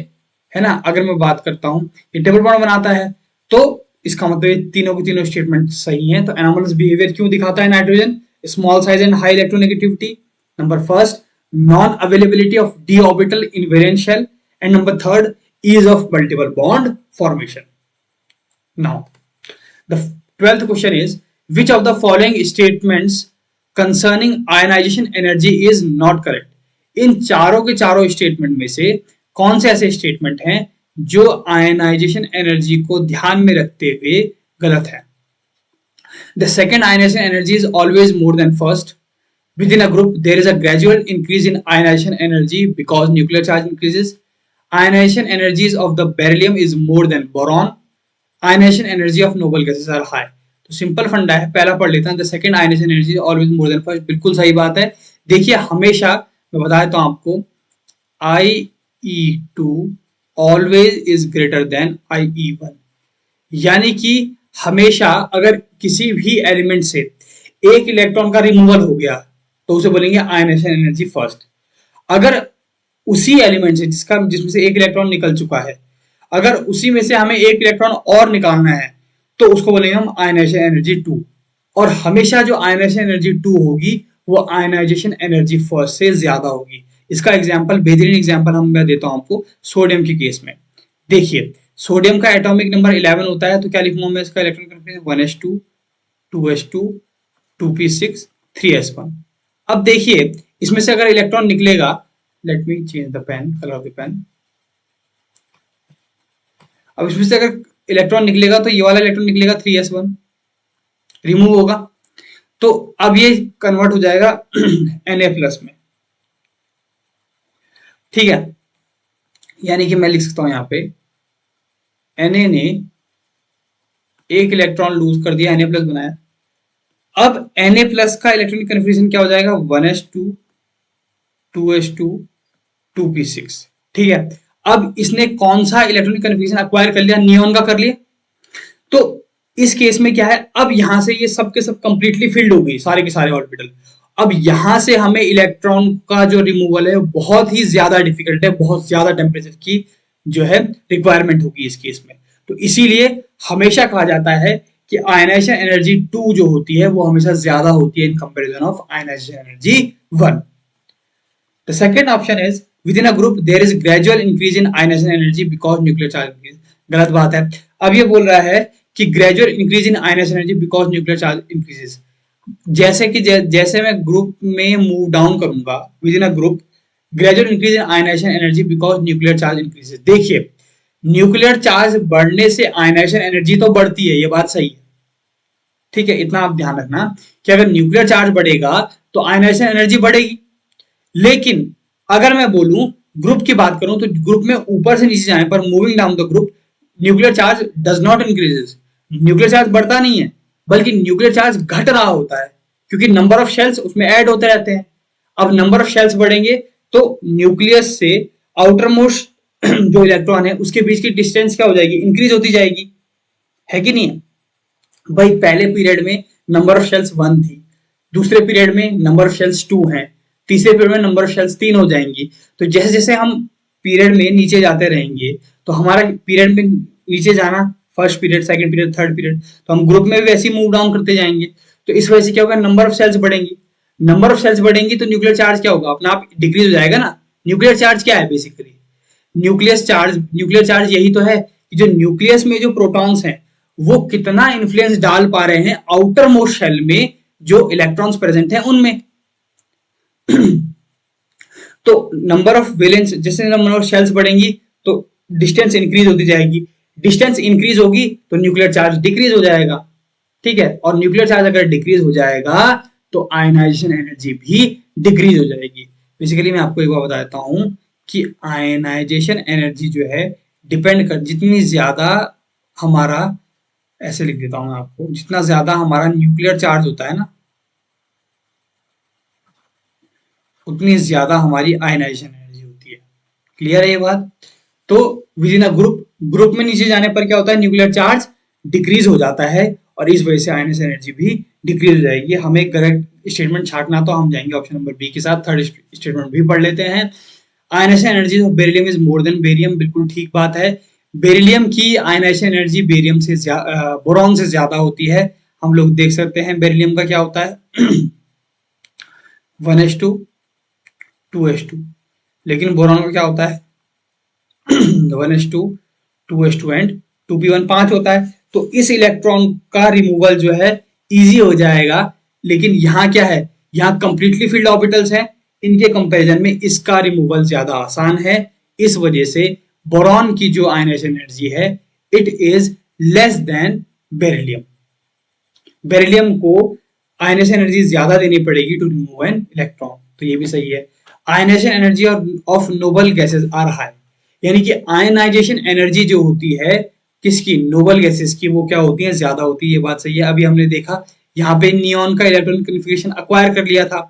है ना। अगर मैं बात करता हूं ये ट्रिपल बॉन्ड बनाता है, तो इसका मतलब ये तीनों के तीनों स्टेटमेंट सही हैं। तो एनॉमलस बिहेवियर क्यों दिखाता है nitrogen, small size and high electronegativity, number first non availability of d orbital in valence shell, and number third ease of multiple bond formation. Now, the 12th question is, which of the following statements concerning ionization energy is not correct? इन चारों के चारों स्टेटमेंट में से कौन से ऐसे स्टेटमेंट हैं जो आयनाइजेशन एनर्जी को ध्यान में रखते हुए गलत है। The second ionization energy is always more than first. Within a group, there is a gradual increase in ionization energy because nuclear charge increases. Ionization energies of the beryllium is more than boron. Ionization energy of noble gases are high. तो सिंपल फंडा है, पहला पढ़ लेता हूं, the second ionisation energy always more than first, बिल्कुल सही बात है। देखिए हमेशा मैं बता देता हूं आपको, IE2 always is greater than IE1, यानी कि हमेशा अगर किसी भी एलिमेंट से एक इलेक्ट्रॉन का रिमूवल हो गया तो उसे बोलेंगे आयनाइजेशन एनर्जी फर्स्ट। अगर उसी एलिमेंट से जिसमें से एक इलेक्ट्रॉन निकल चुका है, अगर उसी में से हमें एक इलेक्ट्रॉन और निकालना है तो उसको बोलेंगे हम आयनाइजेशन एनर्जी 2। और हमेशा जो आयनाइजेशन एनर्जी 2 होगी वो आयनाइजेशन एनर्जी फर्स्ट से ज्यादा होगी। इसका एग्जांपल, बेहतरीन एग्जांपल मैं देता हूं आपको सोडियम के केस में। देखिए सोडियम का एटॉमिक नंबर 11 होता है, तो क्या लिखूंगा मैं इसका electron configuration, 1s2 2s2 2p6 3s1। अब देखिए इसमें से अगर इलेक्ट्रॉन निकलेगा, let me change the pen, colour of the pen. अब इसमें से अगर इलेक्ट्रॉन निकलेगा तो ये वाला इलेक्ट्रॉन निकलेगा 3s1, रिमूव होगा, तो अब ये कन्वर्ट हो जाएगा Na+ में। ठीक है, यानी कि मैं लिख सकता हूं यहां पे Na ने एक इलेक्ट्रॉन लूज कर दिया, Na+ बनाया, अब Na+ का इलेक्ट्रॉनिक कन्फिग्रेशन क्या हो जाएगा, 1s2 2s2 2p6। ठीक है, अब इसने कौन सा इलेक्ट्रॉनिक कन्फिग्रेशन अक्वायर कर लिया, नियॉन का कर लिया। तो इस केस में क्या है, अब यहां से ये सब के सब कंप्लीटली फिल्ड हो गई, सारे के सारे ऑर्बिटल। अब यहां से हमें इलेक्ट्रॉन का जो रिमूवल है बहुत ही ज्यादा डिफिकल्ट है, बहुत ज्यादा टेम्परेचर की जो है रिक्वायरमेंट होगी इस केस में। तो इसीलिए हमेशा कहा जाता है कि आयनाइजेशन एनर्जी 2 जो होती है वो हमेशा ज्यादा होती है in comparison of ionisation energy 1। The second option is within a group there is gradual increase in ionization energy because nuclear charge increase। गलत बात है। अब ये बोल रहा है कि gradual increase in ionization energy because nuclear charge increases। जैसे कि जैसे मैं ग्रुप में मूव डाउन करूंगा within a group, gradual increase in ionisation energy because nuclear charge increases. देखिए, न्यूक्लियर चार्ज बढ़ने से आयनाइजेशन एनर्जी तो बढ़ती है, ये बात सही है। ठीक है, इतना आप ध्यान रखना कि अगर न्यूक्लियर चार्ज बढ़ेगा तो आयनाइजेशन एनर्जी बढ़ेगी। लेकिन अगर मैं बोलूं, ग्रुप की बात करूं, तो ग्रुप में ऊपर से नीचे जाने पर, moving down the group, nuclear charge does not increases. Nuclear charge बढ़ता नहीं है, बल्कि न्यूक्लियर चार्ज घट रहा होता है, क्योंकि नंबर ऑफ शेल्स उसमें ऐड होते रहते हैं। अब नंबर ऑफ शेल्स बढ़ेंगे तो न्यूक्लियस से आउटर मोस्ट जो इलेक्ट्रॉन है उसके बीच की डिस्टेंस क्या हो जाएगी, इंक्रीज होती जाएगी, है कि नहीं है भाई। पहले पीरियड में नंबर ऑफ शेल्स 1 थी, दूसरे पीरियड में नंबर ऑफ शेल्स 2 हैं, तीसरे पीरियड में नंबर ऑफ शेल्स 3 हो जाएंगी। तो जैसे जैसे हम पीरियड में नीचे जाते रहेंगे तो हमारा पीरियड में नीचे जाना, first period, second period, third period, तो हम ग्रुप में भी वैसे ही मूव डाउन करते जाएंगे। तो इस वजह से क्या होगा, नंबर ऑफ सेल्स बढ़ेंगी। नंबर ऑफ सेल्स बढ़ेंगी तो न्यूक्लियर चार्ज क्या होगा, अपना आप डिक्रीज हो जाएगा ना। न्यूक्लियर चार्ज क्या है बेसिकली, न्यूक्लियर चार्ज यही तो है कि जो न्यूक्लियस में जो प्रोटॉन्स हैं वो कितना इन्फ्लुएंस डाल पा रहे हैं आउटर मोस्ट शेल में जो इलेक्ट्रॉन्स प्रेजेंट हैं उनमें। तो नंबर ऑफ वेलेंस, जैसे नंबर ऑफ शेल्स बढ़ेंगी तो डिस्टेंस इंक्रीज होती जाएगी, डिस्टेंस इंक्रीज होगी तो न्यूक्लियर चार्ज डिक्रीज हो जाएगा। ठीक है, और न्यूक्लियर चार्ज अगर डिक्रीज हो जाएगा तो आयनाइजेशन एनर्जी भी डिक्रीज हो जाएगी। बेसिकली मैं आपको एक बार बता देता हूं कि आयनाइजेशन एनर्जी जो है डिपेंड कर, जितनी ज्यादा हमारा, ऐसे लिख देता हूं मैं आपको, जितना ज्यादा हमारा न्यूक्लियर चार्ज होता है ना, उतनी ज्यादा हमारी आयनाइजेशन एनर्जी होती है। क्लियर है ये बात। तो with in a group, group में नीचे जाने पर क्या होता है, न्यूक्लियर चार्ज डिक्रीज हो जाता है और इस वजह से आयनाइजेशन एनर्जी भी डिक्रीज हो जाएगी। हमें करेक्ट स्टेटमेंट छाटना तो हम जाएंगे ऑप्शन नंबर बी के साथ। थर्ड स्टेटमेंट भी पढ़ लेते हैं। Ionisation energy of beryllium is more than barium, बिल्कुल ठीक बात है। बेरिलियम की आयनाइजेशन एनर्जी बेरियम से बोरॉन से ज्यादा होती है। हम लोग देख सकते हैं बेरिलियम का क्या होता है 1s2 2s2, लेकिन बोरॉन का क्या होता है 1s2 2s2 एंड 2p1, 5 होता है। तो इस इलेक्ट्रॉन का रिमूवल जो है इजी हो जाएगा। लेकिन यहाँ क्या है, यहाँ कंप्लीटली फील्ड ऑर्बिटल्स हैं, इनके कंपैरिजन में इसका रिमूवल ज्यादा आसान है। इस वजह से बोरॉन की जो आयनाइजेशन एनर्जी है it is less than beryllium. Beryllium को आयनाइजेशन एनर्जी ज्यादा देनी पड़ेगी टू रिमूव एन इलेक्ट्रॉन, तो ये भी सही है। Ionisation energy of noble gases are high, यानी कि आयनाइजेशन एनर्जी जो होती है किसकी, नोबल गैसेस की, वो क्या होती है, ज्यादा होती है। ये बात सही है। अभी हमने देखा यहाँ पे नियॉन का इलेक्ट्रॉनिक कन्फिग्रेशन अक्वायर कर लिया था,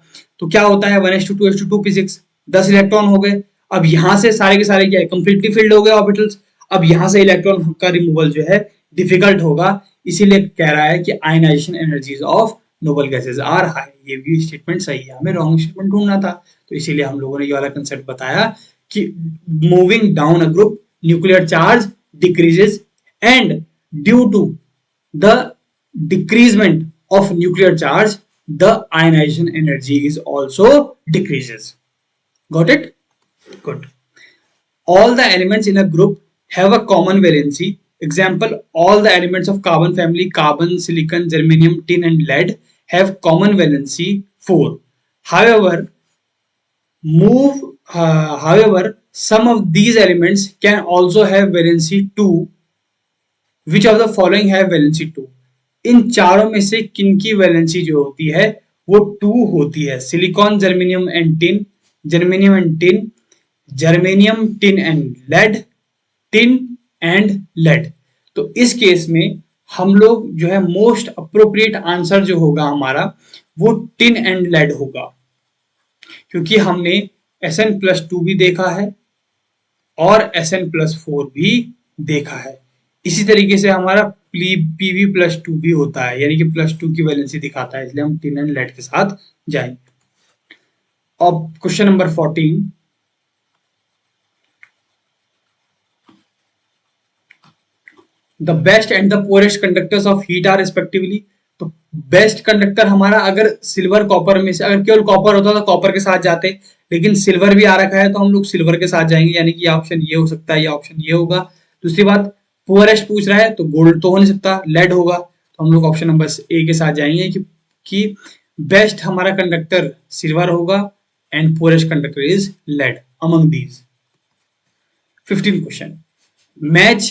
तो क्या होता है 1s2 2s2 2p6, 10 इलेक्ट्रॉन हो गए। अब यहाँ से सारे के सारे क्या है, कंप्लीटली फिल्ड हो गए ऑर्बिटल्स। अब यहाँ से इलेक्ट्रॉन का रिमूवल जो है डिफिकल्ट होगा, इसीलिए कह रहा है कि ionisation energies of noble gases are high. ये भी स्टेटमेंट सही है, हमें रॉन्ग स्टेटमेंट ढूंढना था, तो इसीलिए हम लोगों ने ये वाला कंसेप्ट बताया कि moving down a group nuclear charge decreases and due to the decreasement of nuclear charge the ionization energy is also decreases. Got it? Good. All the elements in a group have a common valency. Example, all the elements of carbon family, carbon, silicon, germanium, tin and lead have common valency 4. However, however, some of these elements can also have valency 2. Which of the following have valency 2? इन चारों में से किनकी वैलेंसी जो होती है वो 2 होती है, silicon, germanium and tin, germanium and tin, germanium tin and lead, tin and lead. तो इस केस में हम लोग जो है मोस्ट अप्रोप्रिएट आंसर जो होगा हमारा वो टिन एंड लेड होगा, क्योंकि हमने Sn+2 भी देखा है और Sn+4 भी देखा है। इसी तरीके से हमारा Pb+2 भी होता है, यानी कि +2 की वैलेंसी दिखाता है, इसलिए हम टिन एंड लेड के साथ जाएंगे। अब question number 14, the best and the poorest conductors of heat are respectively. तो बेस्ट कंडक्टर हमारा अगर सिल्वर कॉपर में से, अगर केवल कॉपर होता तो कॉपर के साथ जाते, लेकिन सिल्वर भी आ रखा है तो हम लोग सिल्वर के साथ जाएंगे, यानी कि ऑप्शन ये हो सकता है, ये ऑप्शन ये होगा। दूसरी बात, पुअरेस्ट पूछ रहा है तो गोल्ड तो हो नहीं सकता, लेड होगा, तो हम लोग ऑप्शन नंबर ए के साथ जाएंगे कि बेस्ट हमारा कंडक्टर सिल्वर होगा and poorest conductor is lead among these. 15 question, match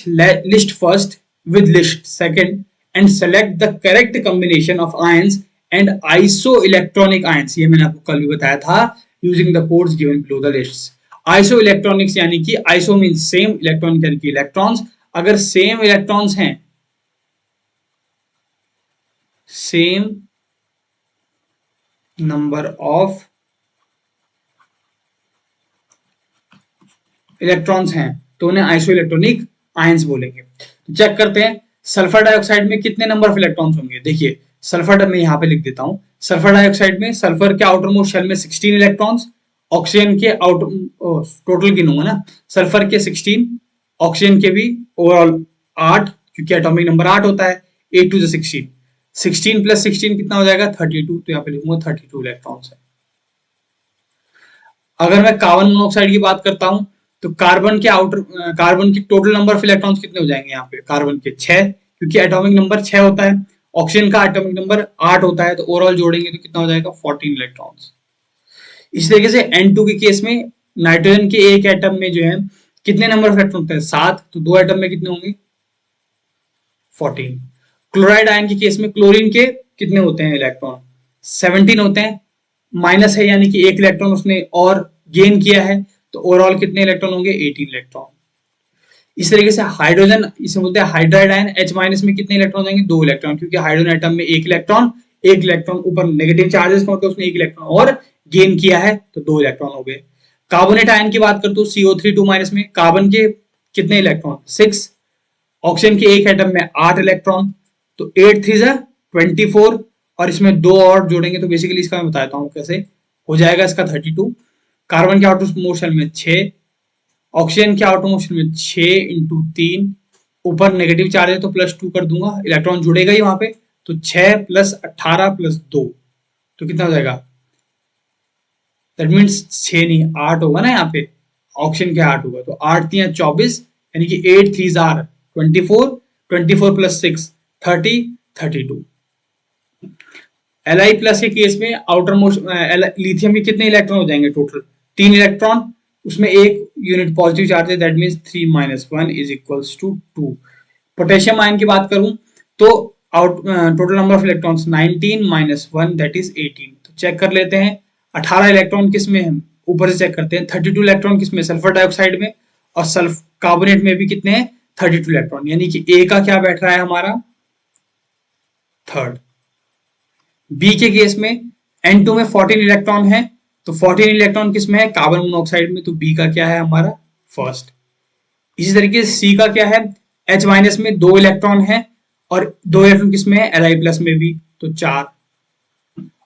list first with list second and select the correct combination of ions and isoelectronic ions। ये मैंने आपको कल भी बताया था, using the codes given below the lists। isoelectronics यानी कि iso means same, electronic यानी कि electrons। अगर same electrons हैं, same number of electrons हैं तो उन्हें आइसोइलेक्ट्रॉनिक आयंस बोलेंगे। तो चेक करते हैं सल्फर डाइऑक्साइड में कितने नंबर ऑफ इलेक्ट्रॉन्स होंगे। देखिए सल्फर, मैं यहाँ पे लिख देता हूँ, सल्फर डाइऑक्साइड में सल्फर के आउटर मोस्ट शेल में 16 इलेक्ट्रॉन्स, ऑक्सीजन के टोटल गिनूंगा ना, सल्फर के 16, ऑक्सीजन के भी ओवरऑल 8, क्योंकि एटॉमिक नंबर 8 होता है, 8 टू 16, 16 + 16 कितना हो जाएगा 32, तो यहाँ पे लिखूंगा 32 इलेक्ट्रॉन्स है। अगर मैं कार्बन मोनोऑक्साइड की बात करता हूं तो कार्बन के टोटल नंबर ऑफ इलेक्ट्रॉन्स कितने हो जाएंगे यहाँ पे, कार्बन के 6, क्योंकि एटॉमिक नंबर 6 होता है, ऑक्सीजन का एटॉमिक नंबर 8 होता है, तो ओवरऑल जोड़ेंगे तो कितना हो जाएगा 14 इलेक्ट्रॉन्स। इस तरीके से N2 के केस में नाइट्रोजन के एक एटम में जो है कितने नंबर ऑफ इलेक्ट्रॉन होते हैं 7, तो 2 एटम में कितने होंगे 14। क्लोराइड आयन के केस में क्लोरीन के कितने होते हैं इलेक्ट्रॉन 17 होते हैं, माइनस है यानी कि एक इलेक्ट्रॉन उसने और गेन किया है, तो ओवरऑल कितने इलेक्ट्रॉन होंगे 18 इलेक्ट्रॉन। इस तरीके से हाइड्रोजन, इसे बोलते हैं हाइड्राइड आयन, H- में कितने इलेक्ट्रॉन जाएंगे 2 इलेक्ट्रॉन, क्योंकि हाइड्रोजन एटम में एक इलेक्ट्रॉन ऊपर नेगेटिव चार्जेस का मतलब उसने एक इलेक्ट्रॉन और गेन किया है, तो 2 इलेक्ट्रॉन हो गए। कार्बोनेट आयन की बात करते हो CO3 2- में कार्बन के कितने इलेक्ट्रॉन 6, ऑक्सीजन के एक एटम में 8 इलेक्ट्रॉन, तो 8 3 24, और इसमें 2 और जोड़ेंगे तो बेसिकली इसका मैं बताता हूँ कैसे हो जाएगा इसका 32। कार्बन के आउटर मोशन में 6, ऑक्सीजन के आउटर मोशन में 6 × 3, ऊपर नेगेटिव चार्ज है तो +2 कर दूंगा, इलेक्ट्रॉन जुड़ेगा ही वहां पे, तो 6 + 18 + 2, तो कितना हो जाएगा, दैट मीन्स 6 नहीं 8 होगा ना यहाँ पे, ऑक्सीजन के 8 होगा, तो 8 × 3 = 24, यानी कि 8 3 24, 24 + 6 30, 32। Li+ के केस में आउटर मोस्ट लिथियम के कितने इलेक्ट्रॉन हो जाएंगे टोटल 3 इलेक्ट्रॉन, उसमें एक यूनिट पॉजिटिव चार्ज है, दैट मीन्स 3 - 1 = 2। पोटेशियम आयन की बात करूं तो total number of electrons 19 - 1 that is 18। तो चेक कर लेते हैं 18 इलेक्ट्रॉन किस में है, ऊपर से चेक करते हैं 32 इलेक्ट्रॉन किस में, सल्फर डाइऑक्साइड में, और सल्फ कार्बोनेट में भी कितने हैं 32 इलेक्ट्रॉन, यानी कि ए का क्या बैठ रहा है हमारा थर्ड। बी के केस में N2 में 14 इलेक्ट्रॉन है, तो 14 इलेक्ट्रॉन किस में है कार्बन मोनोऑक्साइड में, तो बी का क्या है हमारा फर्स्ट। इसी तरीके से सी का क्या है H- में 2 इलेक्ट्रॉन है, और 2 इलेक्ट्रॉन किस में है Li+ में भी, तो 4।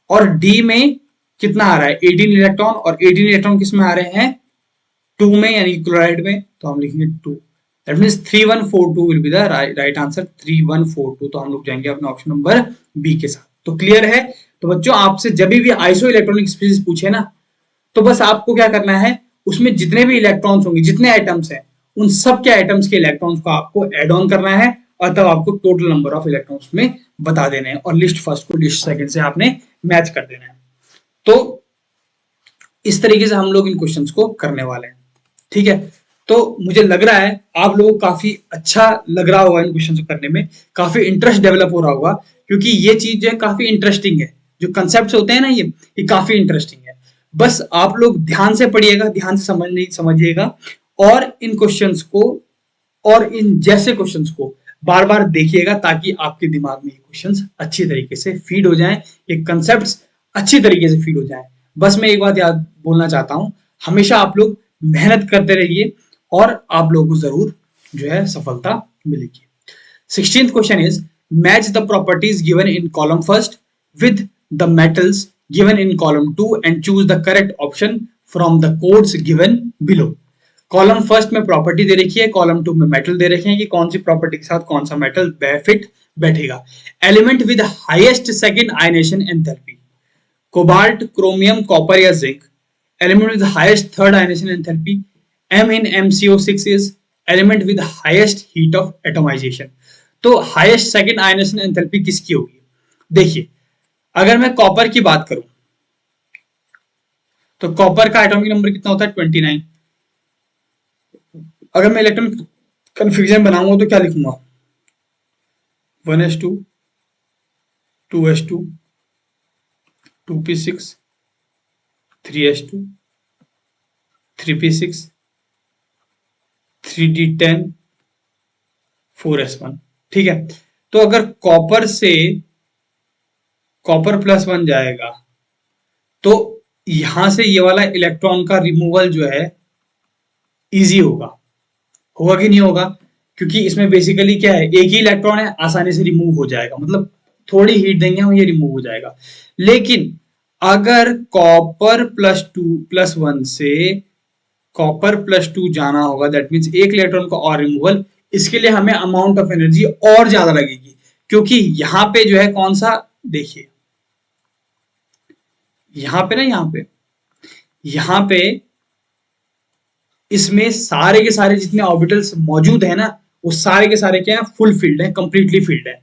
और डी में कितना आ रहा है 18 इलेक्ट्रॉन, और 18 इलेक्ट्रॉन किस में आ रहे हैं 2 में, यानी क्लोराइड में, तो हम लिखेंगे 2, that means 3142 will be the right answer, 3142। तो हम लोग जाएंगे अपने ऑप्शन नंबर बी के साथ। तो क्लियर है। तो बच्चों आपसे जब भी आइसो इलेक्ट्रॉनिक स्पीशीज पूछे ना, तो बस आपको क्या करना है, उसमें जितने भी इलेक्ट्रॉन्स होंगे, जितने आइटम्स हैं, उन सब के आइटम्स के इलेक्ट्रॉन्स को आपको एड ऑन करना है, और तब आपको टोटल नंबर ऑफ इलेक्ट्रॉन्स में बता देने हैं, और लिस्ट फर्स्ट को लिस्ट सेकंड से आपने मैच कर देना है। तो इस तरीके से हम लोग इन क्वेश्चंस को करने वाले हैं, ठीक है। तो मुझे लग रहा है आप लोगों को काफी अच्छा लग रहा होगा इन क्वेश्चंस को करने में, काफी इंटरेस्ट डेवलप हो रहा होगा, क्योंकि ये चीज जो है काफी इंटरेस्टिंग है, जो कंसेप्ट होते हैं ना ये काफी इंटरेस्टिंग है। बस आप लोग ध्यान से पढ़िएगा, ध्यान से समझिएगा, और इन क्वेश्चंस को और इन जैसे क्वेश्चंस को बार बार देखिएगा ताकि आपके दिमाग में ये क्वेश्चंस अच्छी तरीके से फीड हो जाएं, ये कंसेप्ट्स अच्छी तरीके से फीड हो जाएं। बस मैं एक बात याद बोलना चाहता हूं, हमेशा आप लोग मेहनत करते रहिए और आप लोगों को जरूर जो है सफलता मिलेगी। 16th question is match the properties given in column first with the metals given in column 2 and choose the correct option from the codes given below। Column first में प्रॉपर्टी दे रखी है, कॉलम 2 में मेटल दे रखे हैं कि कौन सी प्रॉपर्टी के साथ कौन सा मेटल फिट बैठेगा। Element with highest second ionisation enthalpy, cobalt, chromium, copper या zinc. Element with highest third ionisation enthalpy, M in MCO6 is element with highest heat of atomisation. तो हाईएस्ट सेकंड आयनेशन एंथैल्पी किसकी होगी? देखिए, अगर मैं कॉपर की बात करूं तो कॉपर का एटॉमिक नंबर कितना होता है? 29। अगर मैं इलेक्ट्रॉन कन्फ्यूजन बनाऊंगा तो क्या लिखूंगा? 1s2 2s2 2p6 3s2 3p6 3d10 4s1। ठीक है, तो अगर कॉपर से कॉपर प्लस बन जाएगा तो यहां से ये वाला इलेक्ट्रॉन का रिमूवल जो है इजी होगा कि नहीं होगा? क्योंकि इसमें बेसिकली क्या है, एक ही इलेक्ट्रॉन है, आसानी से रिमूव हो जाएगा, मतलब थोड़ी हीट देंगे हम, ये रिमूव हो जाएगा। लेकिन अगर कॉपर +2+1 से कॉपर +2 जाना होगा, दैट मीन्स एक इलेक्ट्रॉन का और रिमूवल, इसके लिए हमें अमाउंट ऑफ एनर्जी और ज्यादा लगेगी, क्योंकि यहां पे जो है कौन सा, देखिए यहां पे इसमें सारे के सारे जितने ऑर्बिटल्स मौजूद है ना, वो सारे के सारे क्या है, फुल फील्ड है, कंप्लीटली फील्ड है।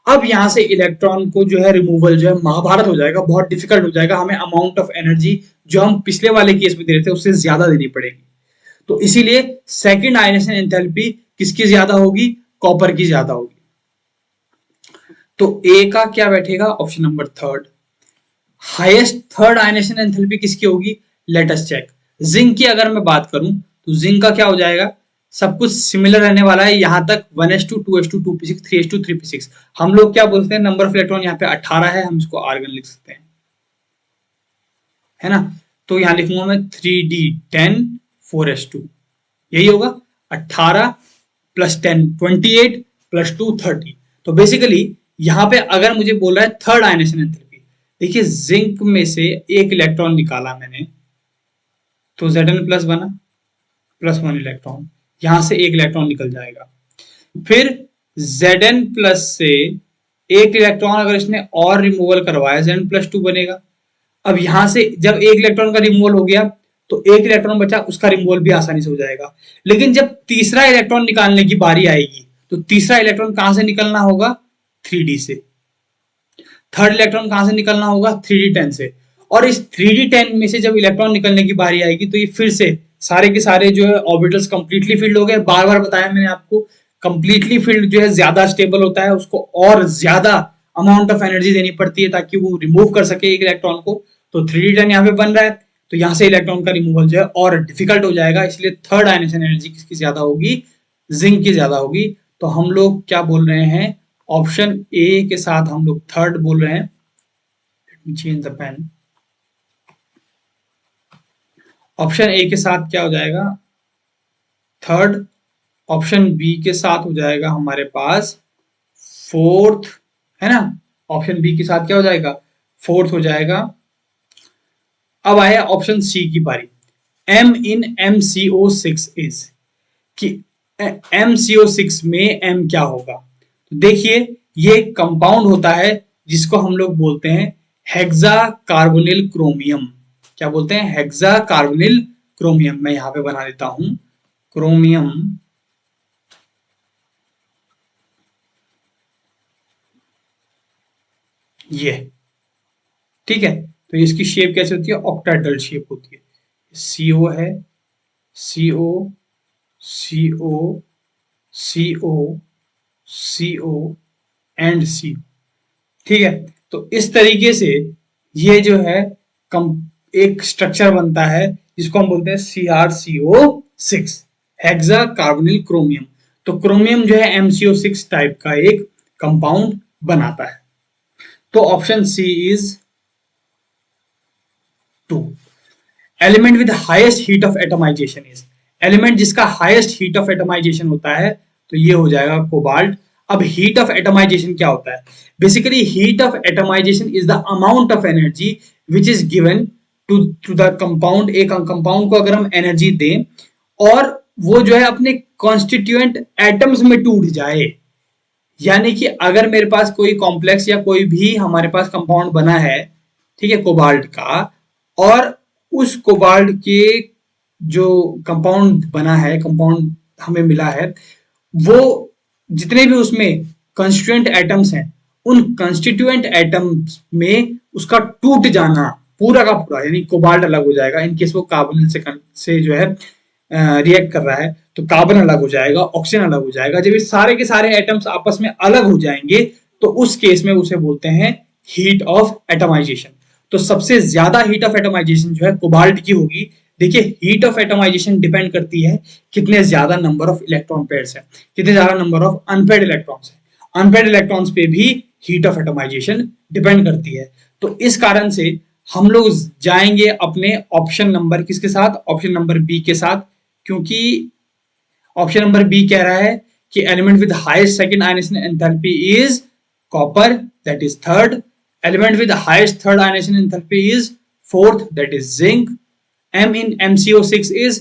अब यहां से इलेक्ट्रॉन को जो है रिमूवल जो है महाभारत हो जाएगा, बहुत डिफिकल्ट हो जाएगा, हमें अमाउंट ऑफ एनर्जी जो हम पिछले वाले केस में दे रहे थे उससे ज्यादा देनी पड़ेगी। तो इसीलिए सेकंड आयनेशन एंथैल्पी किसकी ज्यादा होगी? कॉपर की ज्यादा होगी। तो ए का क्या बैठेगा? Option number third. Highest third ionisation enthalpy किसकी होगी? Late us check. जिंक की अगर मैं बात करूं तो जिंक का क्या हो जाएगा? सब कुछ सिमिलर रहने वाला है यहां तक, 1s2 2s2 2p6 3s2 3p6। हम लोग क्या बोलते हैं, नंबर ऑफ इलेक्ट्रॉन यहाँ पे 18 है, हम इसको आर्गन लिख सकते हैं, है ना? तो यहां लिखूंगा मैं 3d10 4s2, यही होगा 18 + 10 28 + 2 30। तो बेसिकली यहां पे अगर मुझे बोल रहा है थर्ड आयनेशन एंथैल्पी, देखिए जिंक में से एक इलेक्ट्रॉन निकाला मैंने तो Zn+ बना, +1 इलेक्ट्रॉन, यहां से एक इलेक्ट्रॉन निकल जाएगा। फिर Zn+ से एक इलेक्ट्रॉन अगर इसने और रिमूवल करवाया, Zn+2 बनेगा। अब यहां से जब एक इलेक्ट्रॉन का रिमूवल हो गया तो एक इलेक्ट्रॉन बचा, उसका रिमूवल भी आसानी से हो जाएगा। लेकिन जब तीसरा इलेक्ट्रॉन निकालने की बारी आएगी तो तीसरा इलेक्ट्रॉन कहां से निकलना होगा? 3d से। थर्ड इलेक्ट्रॉन कहां से निकलना होगा? 3d10 से। और इस 3d10 में से जब इलेक्ट्रॉन निकलने की बारी आएगी तो ये फिर से सारे के सारे जो है ऑर्बिटल्स कंप्लीटली फील्ड हो गए। बार बार बताया मैंने आपको, कंप्लीटली फील्ड जो है ज्यादा स्टेबल होता है, उसको और ज्यादा अमाउंट ऑफ एनर्जी देनी पड़ती है ताकि वो रिमूव कर सके एक इलेक्ट्रॉन को। तो 3d10 यहाँ पे बन रहा है, तो यहां से इलेक्ट्रॉन का रिमूवल जो है और डिफिकल्ट हो जाएगा। इसलिए थर्ड आयनेशन एनर्जी किसकी ज्यादा होगी? जिंक की ज्यादा होगी। तो हम लोग क्या बोल रहे हैं? ऑप्शन ए के साथ हम लोग थर्ड बोल रहे हैं। Change the pen. Option A के साथ क्या हो जाएगा? थर्ड। ऑप्शन बी के साथ हो जाएगा हमारे पास फोर्थ, है ना? ऑप्शन बी के साथ क्या हो जाएगा? फोर्थ हो जाएगा। अब आया ऑप्शन सी की बारी। M in MCO6 is, कि MCO6 में M क्या होगा? तो देखिए ये कंपाउंड होता है जिसको हम लोग बोलते हैं हेक्सा कार्बोनिल क्रोमियम। क्या बोलते हैं? Hexa carbonyl chromium. मैं यहां पे बना देता हूं क्रोमियम, ये ठीक है। तो इसकी शेप कैसे होती है? ऑक्टाहेड्रल शेप होती है। CO है, CO CO CO CO and CO, ठीक है। तो इस तरीके से ये जो है एक स्ट्रक्चर बनता है जिसको हम बोलते हैं CrCO6, हेक्सा कार्बोनिल क्रोमियम। तो क्रोमियम जो है MCO6 टाइप का एक कंपाउंड बनाता है। तो option C is 2। Element with highest heat of atomisation is, element जिसका हाईएस्ट हीट ऑफ एटमाइजेशन होता है तो ये हो जाएगा कोबाल्ट। अब हीट ऑफ एटमाइजेशन क्या होता है? Basically heat of atomisation is the amount of energy which is given to the compound. एक कंपाउंड को अगर हम एनर्जी दें और वो जो है अपने कॉन्स्टिट्यूएंट एटम्स में टूट जाए, यानी कि अगर मेरे पास कोई कॉम्प्लेक्स या कोई भी हमारे पास कंपाउंड बना है, ठीक है, कोबाल्ट का, और उस कोबाल्ट के जो कंपाउंड बना है, कंपाउंड हमें मिला है, वो जितने भी उसमें कंस्टिट्यूएंट एटम्स हैं, उन कंस्टिट्यूएंट एटम्स में उसका टूट जाना पूरा का पूरा, यानी कोबाल्ट अलग हो जाएगा। इनकेस वो कार्बन से जो है रिएक्ट कर रहा है तो कार्बन अलग हो जाएगा, ऑक्सीजन अलग हो जाएगा। जब ये सारे के सारे एटम्स आपस में अलग हो जाएंगे तो उस केस में उसे बोलते हैं हीट ऑफ एटमाइजेशन। तो सबसे ज्यादा हीट ऑफ एटमाइजेशन जो है कोबाल्ट की होगी। देखिए, हीट ऑफ एटमाइजेशन डिपेंड करती है कितने ज्यादा नंबर ऑफ इलेक्ट्रॉन पेयर्स है, कितने ज्यादा नंबर ऑफ अनपेयर्ड इलेक्ट्रॉन्स है। अनपेयर्ड इलेक्ट्रॉन्स पे भी हीट ऑफ एटमाइजेशन डिपेंड करती है। तो इस कारण से हम लोग जाएंगे अपने ऑप्शन नंबर किसके साथ? ऑप्शन नंबर बी के साथ, क्योंकि ऑप्शन नंबर बी कह रहा है कि element with highest second ionisation enthalpy is copper, that is third. Element with highest third ionisation enthalpy is fourth, that is zinc. M in MCO6 is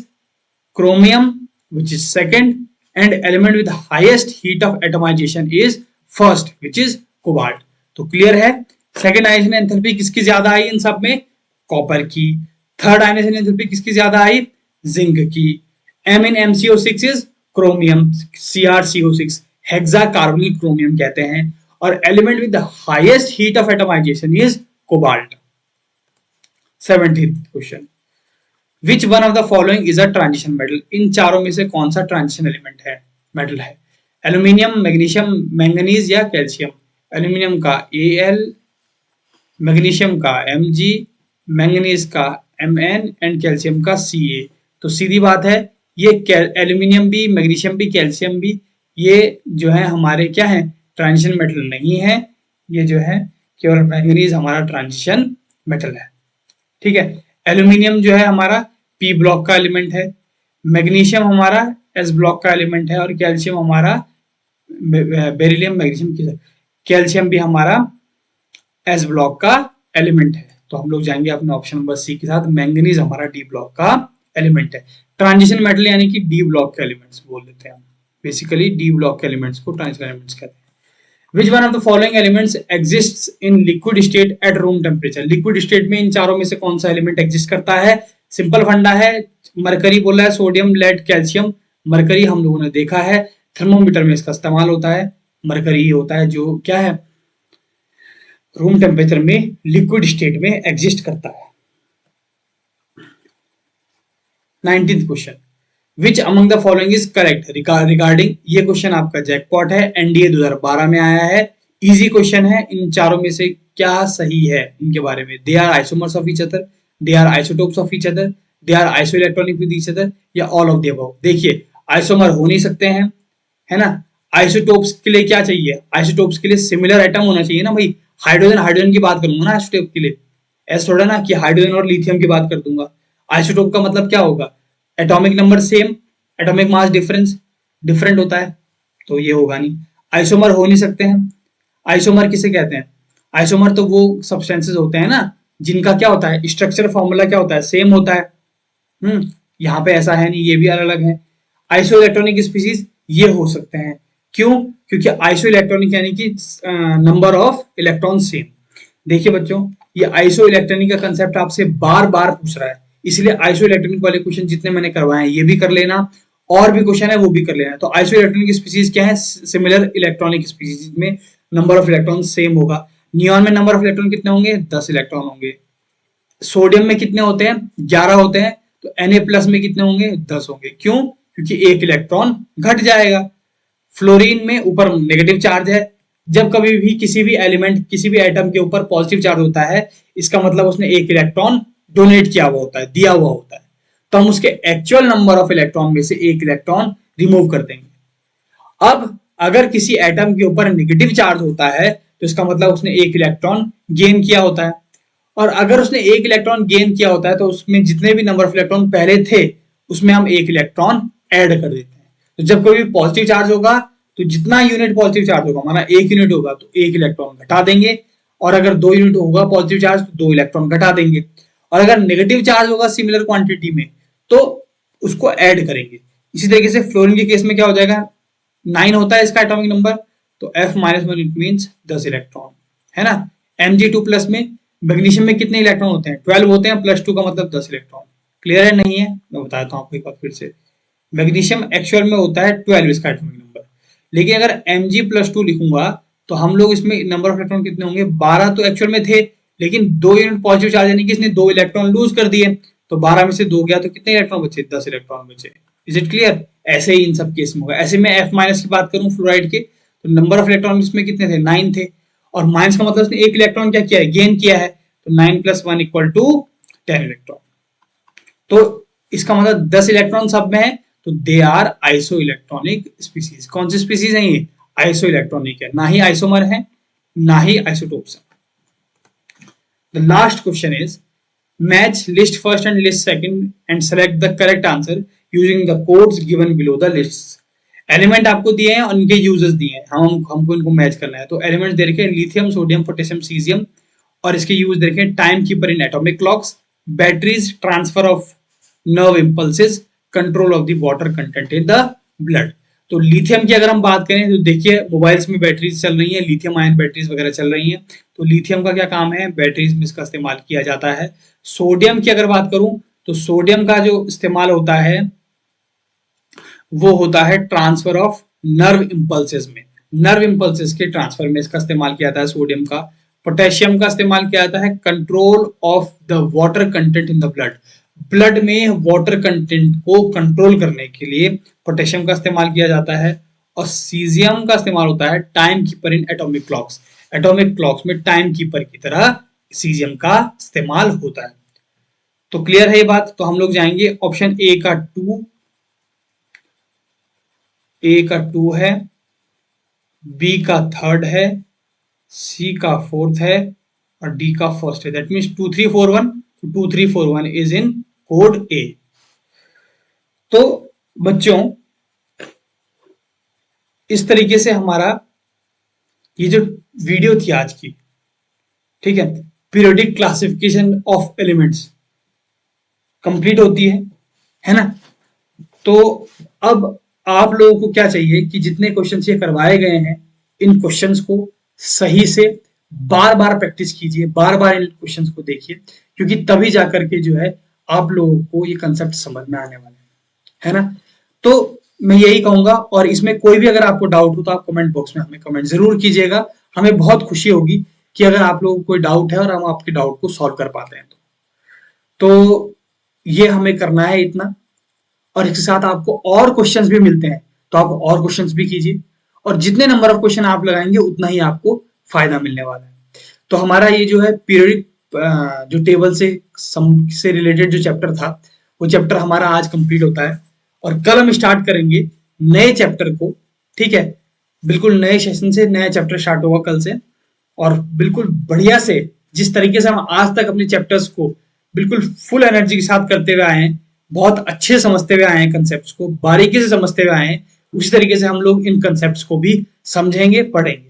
chromium, which is second, and element with highest heat of atomization is first, which is cobalt. तो क्लियर है, सेकंड आयनेशन एंथैल्पी किसकी ज्यादा आई इन सब में? कॉपर की। थर्ड आयनेशन एंथैल्पी किसकी ज्यादा आई? जिंक की। M in MCO6 is chromium, CrCO6, hexacarbonyl chromium कहते हैं। और element with the highest heat of atomisation is cobalt. 17th question, which one of the following is a transition metal? इन चारों में से कौन सा ट्रांजिशन एलिमेंट है, मेटल है? एल्यूमिनियम, मैग्नीशियम, मैंगनीज या कैल्शियम? एल्यूमिनियम का Al, मैग्नीशियम का Mg, मैंगनीज का Mn एंड कैल्शियम का Ca। तो सीधी बात है, ये एल्यूमिनियम भी, मैग्नीशियम भी, कैल्शियम भी, ये जो है हमारे क्या है? ट्रांजिशन मेटल नहीं है। ये जो है केवल मैंगनीज हमारा ट्रांजिशन मेटल है। ठीक है, एल्यूमिनियम जो है हमारा P ब्लॉक का एलिमेंट है, मैग्नीशियम हमारा S ब्लॉक का एलिमेंट है, और कैल्शियम हमारा बेरिलियम, मैग्नीशियम की कैल्शियम भी हमारा S ब्लॉक का एलिमेंट है। तो हम लोग जाएंगे अपने ऑप्शन नंबर सी के साथ, मैंगनीज हमारा D ब्लॉक का एलिमेंट है। ट्रांजिशन मेटल यानी कि D ब्लॉक के एलिमेंट्स बोल देते हैं हम, बेसिकली D ब्लॉक के एलिमेंट्स को ट्रांजिशन एलिमेंट्स कहते हैं। Which one of the following elements exists in liquid state at room temperature? Liquid state में इन चारों में से कौन सा एलिमेंट एग्जिस्ट करता है? सिंपल फंडा है, मरकरी बोला है, सोडियम, लेड, कैल्शियम। मरकरी हम लोगों ने देखा है, थर्मोमीटर में इसका इस्तेमाल होता है। मरकरी ही होता है जो क्या है, रूम टेम्परेचर में लिक्विड स्टेट में एग्जिस्ट करता है। 19th question, which among the following is correct regarding? ये क्वेश्चन आपका जैकपॉट है, एनडीए 2012 में आया है, इजी क्वेश्चन है। इन चारों में से क्या सही है इनके बारे में? They are isomers of each other, they are isotopes of each other, they are isoelectronic with each other, या ऑल ऑफ द अबव। देखिए, आइसोमर हो नहीं सकते हैं, है ना। आइसोटोप्स के लिए क्या चाहिए? आइसोटोप्स के लिए सिमिलर एटम होना चाहिए ना भाई। हाइड्रोजन हाइड्रोजन की बात करूंगा ना आइसोटोप के लिए, ऐसा थोड़ा ना कि हाइड्रोजन और लिथियम की बात कर दूंगा। आइसोटोप का मतलब क्या होगा? Atomic number same, atomic mass different होता है, तो ये होगा नहीं। आइसोमर हो नहीं सकते हैं। आइसोमर किसे कहते हैं? आइसोमर तो वो सब्सटेंसेस होते हैं ना जिनका क्या होता है, स्ट्रक्चर फॉर्मूला क्या होता है, सेम होता है। यहाँ पे ऐसा है नहीं, ये भी अलग अलग है। आइसो इलेक्ट्रॉनिक स्पीसीज ये हो सकते हैं, क्यों? क्योंकि आइसो इलेक्ट्रॉनिक यानी कि नंबर ऑफ इलेक्ट्रॉन सेम। देखिए बच्चों, ये आइसो इलेक्ट्रॉनिक का कंसेप्ट आपसे बार बार पूछ रहा है, इसलिए आइसो इलेक्ट्रॉनिक वाले क्वेश्चन जितने मैंने करवाए हैं ये भी कर लेना, और भी क्वेश्चन है वो भी कर लेना। तो आइसो इलेक्ट्रॉनिक स्पीसीज क्या है? सिमिलर इलेक्ट्रॉनिक स्पीसीज में नंबर ऑफ इलेक्ट्रॉन सेम होगा। नियॉन में नंबर ऑफ इलेक्ट्रॉन कितने होंगे? 10 इलेक्ट्रॉन होंगे। सोडियम में कितने होते हैं? 11 होते हैं। तो Na+ में कितने होंगे? 10 होंगे। क्यों? क्योंकि एक इलेक्ट्रॉन घट जाएगा। फ्लोरीन में ऊपर नेगेटिव चार्ज है, जब कभी भी किसी भी एलिमेंट, किसी भी एटम के ऊपर पॉजिटिव चार्ज होता है, इसका मतलब उसने एक इलेक्ट्रॉन डोनेट किया हुआ होता है, दिया हुआ होता है। तो हम उसके एक्चुअल नंबर ऑफ इलेक्ट्रॉन में से एक इलेक्ट्रॉन रिमूव कर देंगे। अब अगर किसी एटम के ऊपर नेगेटिव चार्ज होता है तो इसका मतलब उसने एक इलेक्ट्रॉन गेन किया होता है, और अगर उसने एक इलेक्ट्रॉन गेन किया होता है तो उसमें जितने भी नंबर ऑफ इलेक्ट्रॉन पहले थे उसमें हम एक इलेक्ट्रॉन ऐड कर देते हैं। तो जब कोई भी पॉजिटिव चार्ज होगा तो जितना यूनिट पॉजिटिव चार्ज होगा, माना एक यूनिट होगा तो एक इलेक्ट्रॉन घटा देंगे, और अगर 2 यूनिट होगा पॉजिटिव चार्ज तो 2 इलेक्ट्रॉन घटा देंगे, और अगर नेगेटिव चार्ज होगा सिमिलर क्वांटिटी में तो उसको ऐड करेंगे। इसी तरीके से फ्लोरीन के केस में क्या हो जाएगा, 9 होता है इसका एटॉमिक नंबर, तो F-1 इट मीन्स 10 इलेक्ट्रॉन, है ना। Mg2+ में मैग्नीशियम में कितने इलेक्ट्रॉन होते हैं, 12 होते हैं, +2 का मतलब 10 इलेक्ट्रॉन। क्लियर है नहीं है, मैं बताता हूँ आपको एक बार फिर से। मैग्नीशियम एक्चुअल में होता है 12 इसका एटॉमिक नंबर, लेकिन अगर Mg+2 लिखूंगा तो हम लोग इसमें नंबर ऑफ इलेक्ट्रॉन कितने होंगे, 12 तो एक्चुअल में थे, लेकिन 2 यूनिट पॉजिटिव चार्ज यानी कि इसने 2 इलेक्ट्रॉन लूज कर दिए, तो 12 में से 2 गया तो कितने इलेक्ट्रॉन बचे, 10 इलेक्ट्रॉन बचे। Is it clear. ऐसे ही इन सब केस में होगा। ऐसे में F- की बात करूं फ्लोराइड के, तो नंबर ऑफ इलेक्ट्रॉन इसमें कितने थे, 9 थे, और माइनस का मतलब उसने एक इलेक्ट्रॉन क्या किया है, गेन किया है, तो 9 + 1 = 10 इलेक्ट्रॉन। तो इसका मतलब 10 इलेक्ट्रॉन सब में है, तो they are isoelectronic species. कौन सी स्पीसीज है ये, आइसो इलेक्ट्रॉनिक है, ना ही आइसोमर है ना ही आइसोटोप्स है। The last question is match list first and list second and select the correct answer using the codes given below the lists. Element आपको दिए हैं और इनके यूजेस दिए हैं, हमको इनको मैच करना है। तो एलिमेंट्स दे रखे हैं लिथियम, सोडियम, पोटेशियम, सीजियम, और इसके यूज दे रखे हैं time keeper in atomic clocks, batteries, transfer of nerve impulses, control of the water content in the blood. तो लिथियम की अगर हम बात करें तो देखिए मोबाइल्स में बैटरीज चल रही हैं, लिथियम आयन बैटरीज वगैरह चल रही हैं, तो लिथियम का क्या काम है, बैटरीज में इसका इस्तेमाल किया जाता है। सोडियम की अगर बात करूं तो सोडियम का जो इस्तेमाल होता है वो होता है ट्रांसफर ऑफ नर्व इम्पल्सेस में, नर्व इम्पल्सेस के ट्रांसफर में इसका इस्तेमाल किया जाता है सोडियम का। पोटेशियम का इस्तेमाल किया जाता है control of the water content in the blood, blood में वाटर कंटेंट को कंट्रोल करने के लिए पोटेशियम का इस्तेमाल किया जाता है। और सीजियम का इस्तेमाल होता है time keeper in atomic clocks, atomic clocks में टाइम कीपर की तरह सीजियम का इस्तेमाल होता है। तो क्लियर है ये बात। तो हम लोग जाएंगे ऑप्शन ए का 2, ए का 2 है, बी का 3rd है, सी का 4th है, और डी का 1st है। That means 2 3 4 1, 2 3 4 1 is in code A. तो बच्चों इस तरीके से हमारा ये जो वीडियो थी आज की, ठीक है, periodic classification of elements complete होती है ना। तो अब आप लोगों को क्या चाहिए कि जितने क्वेश्चन ये करवाए गए हैं इन क्वेश्चंस को सही से बार बार प्रैक्टिस कीजिए, बार बार इन क्वेश्चंस को देखिए, क्योंकि तभी जाकर के जो है आप लोगों को ये कंसेप्ट समझ में आने वाले हैं, है ना। तो मैं यही कहूंगा, और इसमें कोई भी अगर आपको डाउट हो तो आप कमेंट बॉक्स में हमें कमेंट जरूर कीजिएगा। हमें बहुत खुशी होगी कि अगर आप लोगों को कोई डाउट है और हम आपके डाउट को सॉल्व कर पाते हैं तो ये हमें करना है इतना। और इसके साथ आपको और क्वेश्चंस भी मिलते हैं तो आप और क्वेश्चंस भी कीजिए, और जितने नंबर ऑफ क्वेश्चन आप लगाएंगे उतना ही आपको फायदा मिलने वाला है। तो हमारा ये जो है पीरियडिक जो टेबल से रिलेटेड जो चैप्टर था वो चैप्टर हमारा आज कंप्लीट होता है, और कल हम स्टार्ट करेंगे नए चैप्टर को, ठीक है। बिल्कुल नए सेशन से नया चैप्टर स्टार्ट होगा कल से, और बिल्कुल बढ़िया से जिस तरीके से हम आज तक अपने चैप्टर्स को बिल्कुल फुल एनर्जी के साथ करते हुए आए हैं, बहुत अच्छे समझते हुए आए हैं, कंसेप्ट्स को बारीकी से समझते हुए आए हैं, उसी तरीके से हम लोग इन कंसेप्ट्स को भी समझेंगे, पढ़ेंगे।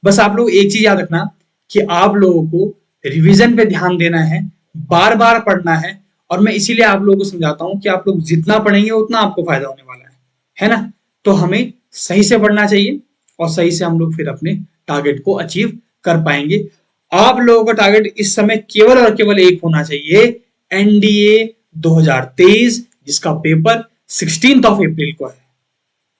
बस आप लोग एक चीज याद रखना कि आप लोगों को रिवीजन पे ध्यान देना है, बार बार पढ़ना है, और मैं इसीलिए आप लोगों को समझाता हूं कि आप लोग जितना पढ़ेंगे उतना आपको फायदा होने वाला है ना। तो हमें सही से पढ़ना चाहिए, और सही से हम लोग फिर अपने टारगेट को अचीव कर पाएंगे। आप लोगों का टारगेट इस समय केवल और केवल एक होना चाहिए, एनडीए 2023, जिसका पेपर 16 अप्रैल को है।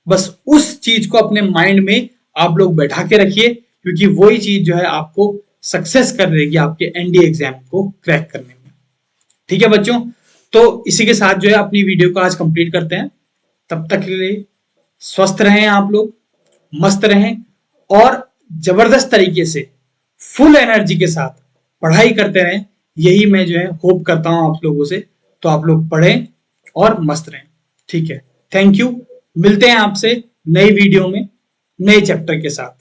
बस उस चीज को अपने माइंड में आप लोग बैठा के रखिए, क्योंकि वही चीज जो है आपको सक्सेस कर देगी आपके एनडीए एग्जाम को क्रैक करने में। ठीक है बच्चों, तो इसी के साथ जो है अपनी वीडियो को आज कंप्लीट करते हैं। तब तक के लिए स्वस्थ रहें आप लोग, मस्त रहें, और जबरदस्त तरीके से फुल एनर्जी के साथ पढ़ाई करते रहें। यही मैं जो है होप करता हूं आप लोगों से। तो आप लोग पढ़ें और मस्त रहें, ठीक है। थैंक यू, मिलते हैं आपसे नई वीडियो में नए चैप्टर के साथ।